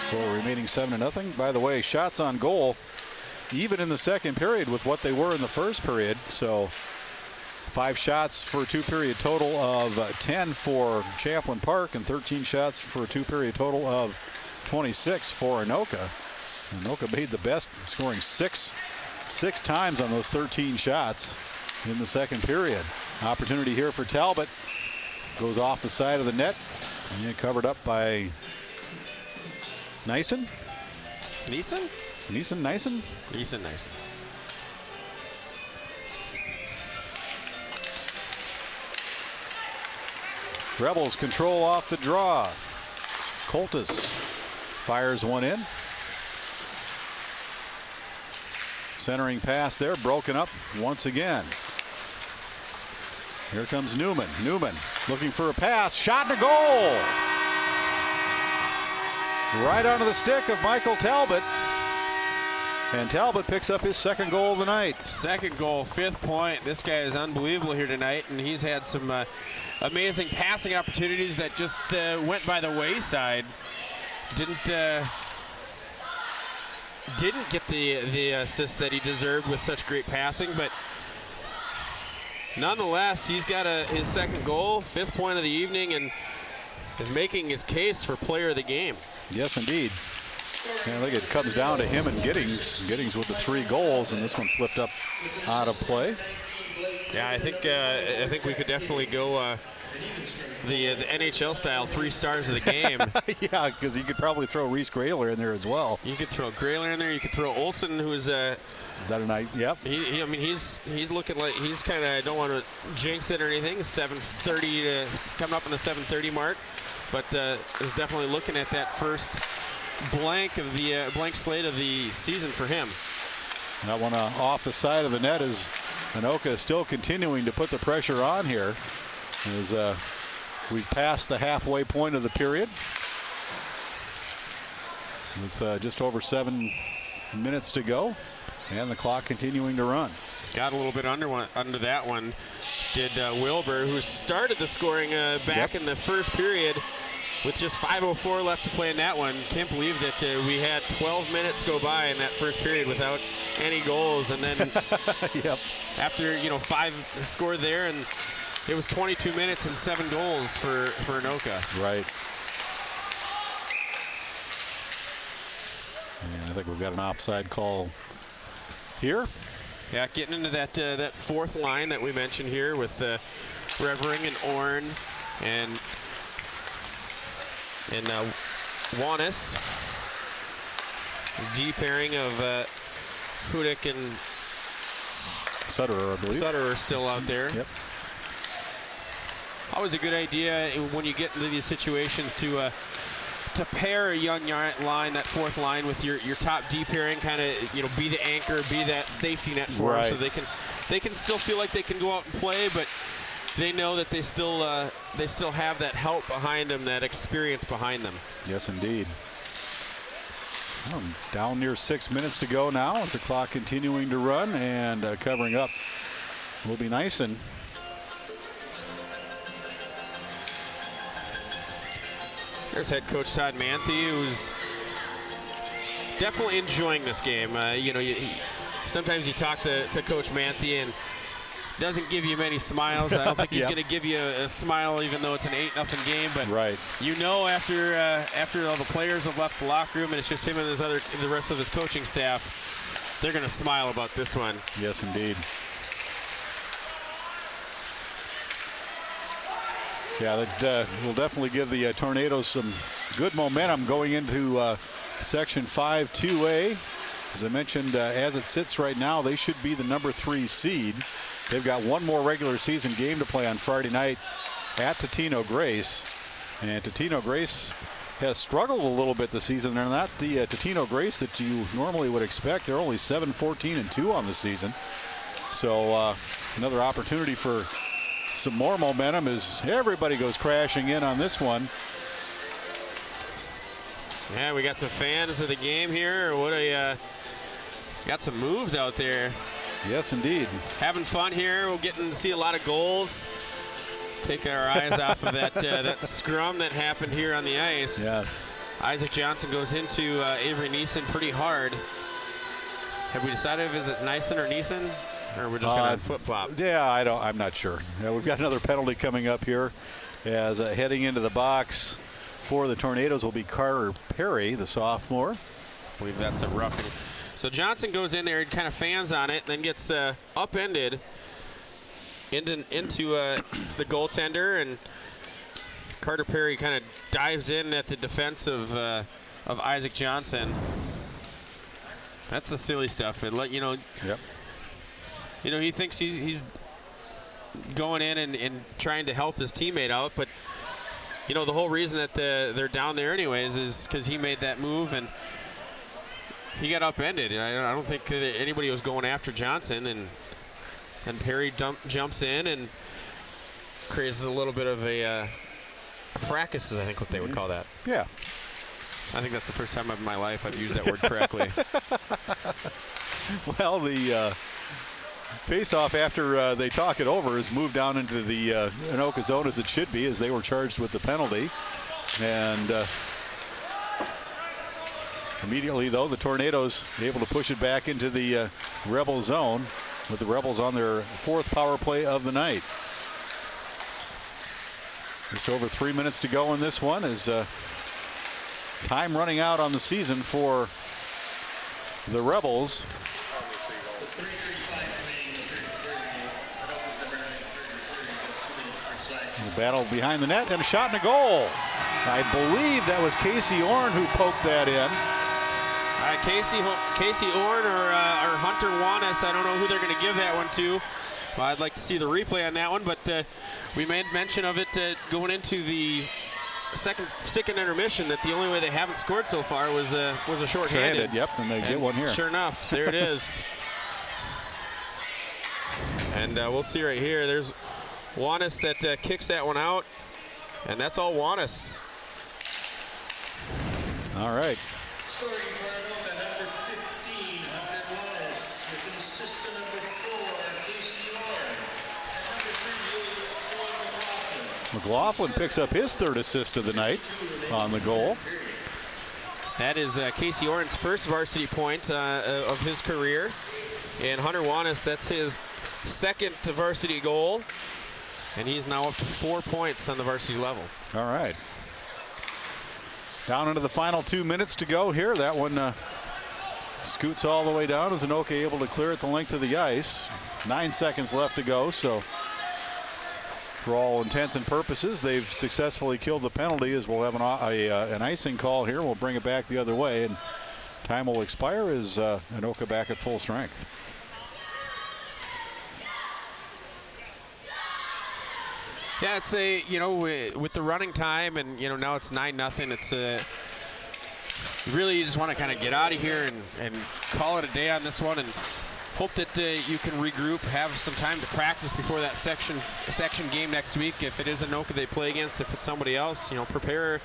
Score remaining 7-0. By the way, shots on goal even in the second period with what they were in the first period. So 5 shots for a 2-period total of 10 for Champlin Park and 13 shots for a 2-period total of 26 for Anoka. Anoka made the best, scoring six times on those 13 shots in the second period. Opportunity here for Talbot. Goes off the side of the net and covered up by Nyson. Nyson. Rebels control off the draw. Coltis fires one in. Centering pass there, broken up once again. Here comes Newman. Newman looking for a pass, shot and a goal. Right onto the stick of Michael Talbot. And Talbot picks up his second goal of the night. Second goal, 5th point. This guy is unbelievable here tonight, and he's had some amazing passing opportunities that just went by the wayside. Didn't get the assist that he deserved with such great passing, but nonetheless, he's got his second goal, 5th point of the evening, and is making his case for player of the game. Yes, indeed. And I think it comes down to him and Giddings. Giddings with the 3 goals, and this one flipped up out of play. Yeah, I think we could definitely go the NHL style 3 stars of the game. Yeah, because you could probably throw Reese Grayler in there as well. You could throw Grayler in there. You could throw Olsen, who's that a night? Yep. I mean, he's looking like he's kind of, I don't want to jinx it or anything. 7:30 coming up on the 7:30 mark, but is definitely looking at that first blank slate of the season for him. That one off the side of the net is Anoka still continuing to put the pressure on here as we passed the halfway point of the period with just over 7 minutes to go and the clock continuing to run. Got a little bit under that one did Wilbur, who started the scoring back in the first period with just 5:04 left to play in that one. Can't believe that we had 12 minutes go by in that first period without any goals, and then after 5 scored there, and it was 22 minutes and 7 goals for Anoka. Right. And I think we've got an offside call here. Yeah, getting into that 4th line that we mentioned here with Revering and Orn and Wanis. D pairing of Hudik and Sutter, I believe. Sutter are still out there. Yep. Always a good idea when you get into these situations to pair a young line, that 4th line, with your top D pairing, kind of be the anchor, be that safety net for them, so they can still feel like they can go out and play, but they know that they still have that help behind them, that experience behind them. Yes, indeed. Down near 6 minutes to go now as the clock continuing to run, and covering up will be Nyson. There's head coach Todd Manthe, who's definitely enjoying this game. Sometimes you talk to Coach Manthe and doesn't give you many smiles. I don't think he's going to give you a smile, even though it's an 8-0 game. But after all the players have left the locker room and it's just him and the rest of his coaching staff, they're going to smile about this one. Yes, indeed. Yeah, that will definitely give the Tornadoes some good momentum going into Section 5-2A. As I mentioned, as it sits right now, they should be the number 3 seed. They've got one more regular season game to play on Friday night at Totino Grace. And Totino Grace has struggled a little bit this season. They're not the Totino Grace that you normally would expect. They're only 7-14-2 on the season. So another opportunity for some more momentum as everybody goes crashing in on this one. Yeah, we got some fans of the game here. Got some moves out there. Yes, indeed. Having fun here. We're getting to see a lot of goals. Take our eyes off of that scrum that happened here on the ice. Yes. Isaac Johnson goes into Avery Neeson pretty hard. Have we decided if is it Neeson or Neeson? Or we're just going to flip-flop? Yeah, I'm not sure. Yeah, we've got another penalty coming up here as heading into the box for the Tornadoes will be Carter Perry, the sophomore. I believe that's a roughing. So Johnson goes in there and kind of fans on it, then gets upended into the goaltender, and Carter Perry kind of dives in at the defense of Isaac Johnson. That's the silly stuff. And let you know. Yep. You know, he thinks he's going in and trying to help his teammate out, but you know the whole reason that they're down there anyways is because he made that move and he got upended. I don't think that anybody was going after Johnson, and Perry jumps in and creates a little bit of a fracas, is I think what they would call that. Yeah. I think that's the first time in my life I've used that word correctly. Well, the face-off after they talk it over is moved down into the Anoka zone as it should be, as they were charged with the penalty. And immediately, though, the Tornadoes able to push it back into the Rebel zone, with the Rebels on their 4th power play of the night. Just over 3 minutes to go in this one as time running out on the season for the Rebels. The battle behind the net and a shot and a goal. I believe that was Casey Orn who poked that in. Casey Orn or Hunter Wanis. I don't know who they're going to give that one to. Well, I'd like to see the replay on that one, but we made mention of it going into the second intermission that the only way they haven't scored so far was a shorthanded. Yep, and they get one here. Sure enough, there it is. And we'll see right here. There's Wanis that kicks that one out, and that's all Wanis. All right. Scoring for Anoka, number 15, Hunter Wanis, with an assist to number 4, Casey Orr, number 38, McLaughlin picks up his 3rd assist of the night on the goal. That is Casey Orn's first varsity point of his career. And Hunter Wanis, that's his 2nd varsity goal. And he's now up to 4 points on the varsity level. All right. Down into the final 2 minutes to go here. That one scoots all the way down as Anoka able to clear it the length of the ice. 9 seconds left to go, so for all intents and purposes, they've successfully killed the penalty, as we'll have an icing call here. We'll bring it back the other way, and time will expire as Anoka back at full strength. Yeah, it's with the running time, and now it's 9-0. It's really you just want to kind of get out of here and call it a day on this one, and hope that you can regroup, have some time to practice before that section game next week. If it is Anoka they play against, if it's somebody else, prepare.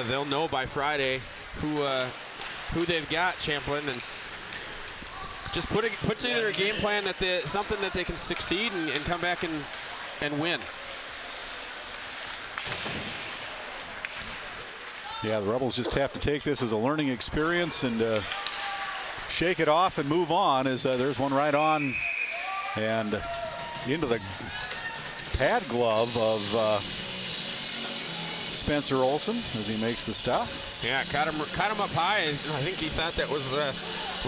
They'll know by Friday who they've got, Champlin, and just put together a game plan something that they can succeed and come back and win. Yeah, the Rebels just have to take this as a learning experience and shake it off and move on, as there's one right on and into the pad glove of Spencer Olson as he makes the stop. Yeah, caught him up high. I think he thought that was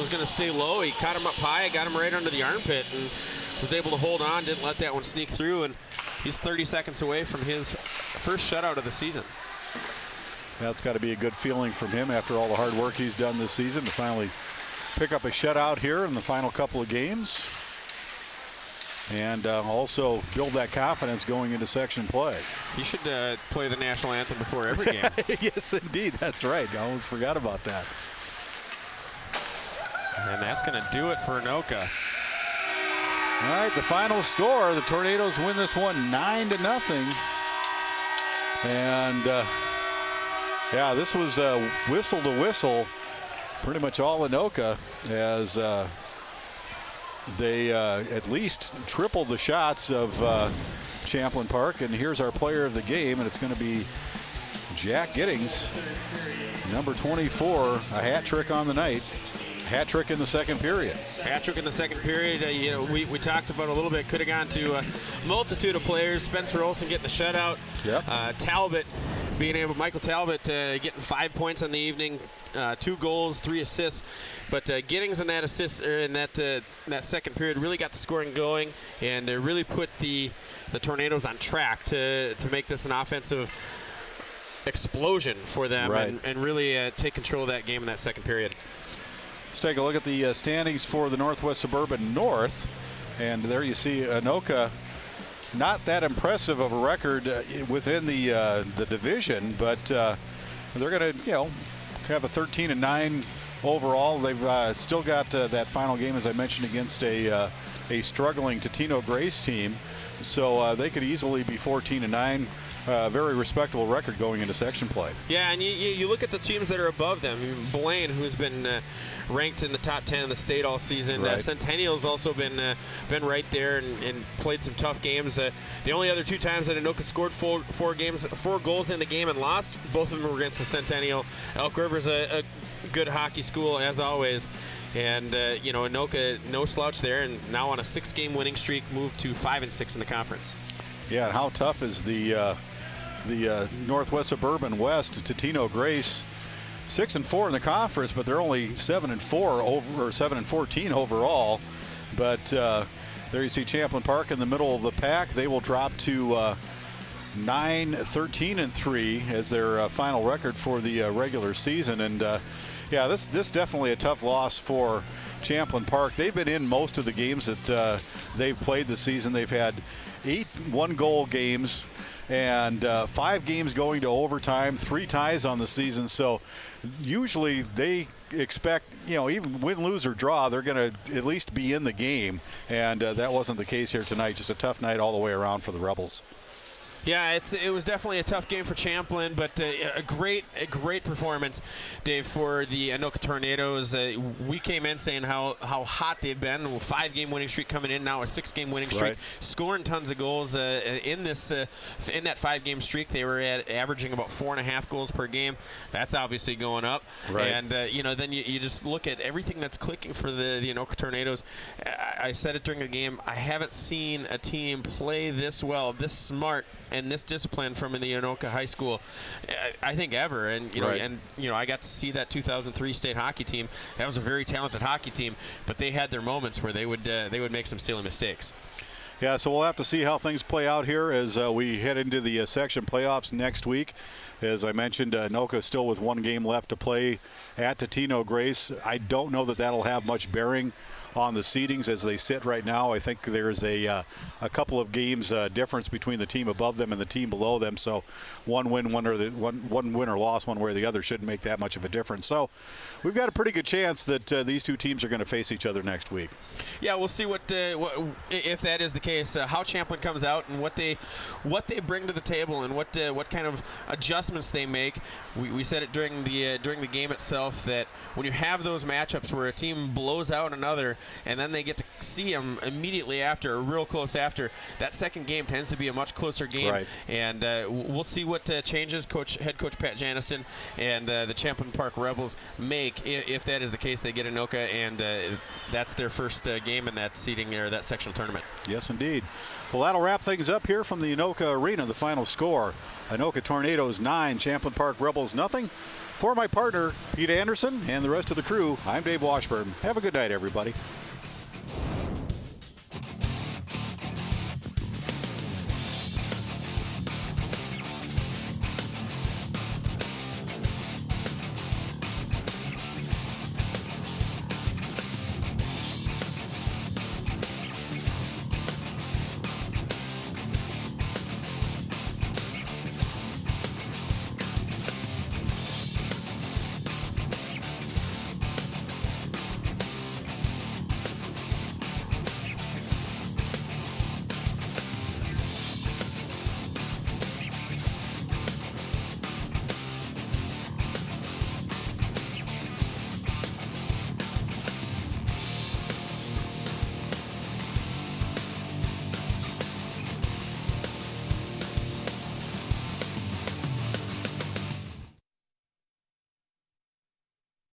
going to stay low. He caught him up high, got him right under the armpit, and was able to hold on, didn't let that one sneak through, and he's 30 seconds away from his first shutout of the season. That's got to be a good feeling from him after all the hard work he's done this season to finally pick up a shutout here in the final couple of games, and also build that confidence going into section play. He should play the national anthem before every game. Yes, indeed. That's right. I almost forgot about that. And that's going to do it for Anoka. All right, the final score, the Tornadoes win this one 9-0. And yeah, this was whistle to whistle, pretty much all Anoka, as they at least tripled the shots of Champlin Park. And here's our player of the game, and it's going to be Jack Giddings, number 24, a hat trick on the night. Hat trick in the second period. Hat trick in the second period. You know, we talked about a little bit. Could have gone to a multitude of players. Spencer Olsen getting the shutout. Yep. Talbot Michael Talbot getting 5 points on the evening, 2 goals, 3 assists. But Giddings in that assist in that second period really got the scoring going and really put the Tornadoes on track to make this an offensive explosion for them, right, and really take control of that game in that second period. Let's take a look at the standings for the Northwest Suburban North, and there you see Anoka. Not that impressive of a record within the division, but they're going to, have a 13-9 overall. They've still got that final game, as I mentioned, against a struggling Totino Grace team, so they could easily be 14-9. Very respectable record going into section play. Yeah, and you look at the teams that are above them. Blaine, who's been ranked in the top 10 in the state all season. Right. Centennial's also been right there and played some tough games. The only other 2 times that Anoka scored 4 goals in the game and lost, both of them were against the Centennial. Elk River's a good hockey school, as always. And, Anoka, no slouch there, and now on a 6-game winning streak, moved to 5-6 in the conference. Yeah, and how tough is the Northwest Suburban West? Totino Grace 6-4 in the conference, but they're only 7-4 over, or 7-14 overall. But there you see Champlin Park in the middle of the pack. They will drop to 9-13-3 as their final record for the regular season. And yeah, this definitely a tough loss for Champlin Park. They've been in most of the games that they've played this season. They've had 8 one-goal games and 5 games going to overtime, 3 ties on the season. So usually they expect, even win, lose, or draw, they're going to at least be in the game. And that wasn't the case here tonight. Just a tough night all the way around for the Rebels. Yeah, it was definitely a tough game for Champlin, but a great performance, Dave, for the Anoka Tornadoes. We came in saying how hot they've been. A 5-game winning streak coming in, now a 6-game winning streak, right, scoring tons of goals in that 5-game streak. They were averaging about 4.5 goals per game. That's obviously going up. Right. And then you just look at everything that's clicking for the Anoka Tornadoes. I said it during the game. I haven't seen a team play this well, this smart, and this discipline from the Anoka High School, I think, ever. And right, I got to see that 2003 state hockey team. That was a very talented hockey team, but they had their moments where they would make some silly mistakes. Yeah, so we'll have to see how things play out here as we head into the section playoffs next week. As I mentioned, Anoka still with 1 game left to play at Totino Grace. I don't know that that'll have much bearing on the seedings as they sit right now. I think there's a couple of games difference between the team above them and the team below them. So one win or loss one way or the other shouldn't make that much of a difference. So we've got a pretty good chance that these 2 teams are going to face each other next week. Yeah, we'll see what if that is the case, how Champlin comes out and what they bring to the table and what kind of adjustments they make. We said it during the game itself that when you have those matchups where a team blows out another and then they get to see them immediately after, or real close after, that second game tends to be a much closer game. Right. And we'll see what changes head coach Pat Janison and the Champlin Park Rebels make. If that is the case, they get Anoka, and that's their first game in that seeding or that sectional tournament. Yes, indeed. Well, that'll wrap things up here from the Anoka Arena. The final score: Anoka Tornadoes 9, Champlin Park Rebels nothing. For my partner, Pete Anderson, and the rest of the crew, I'm Dave Washburn. Have a good night, everybody.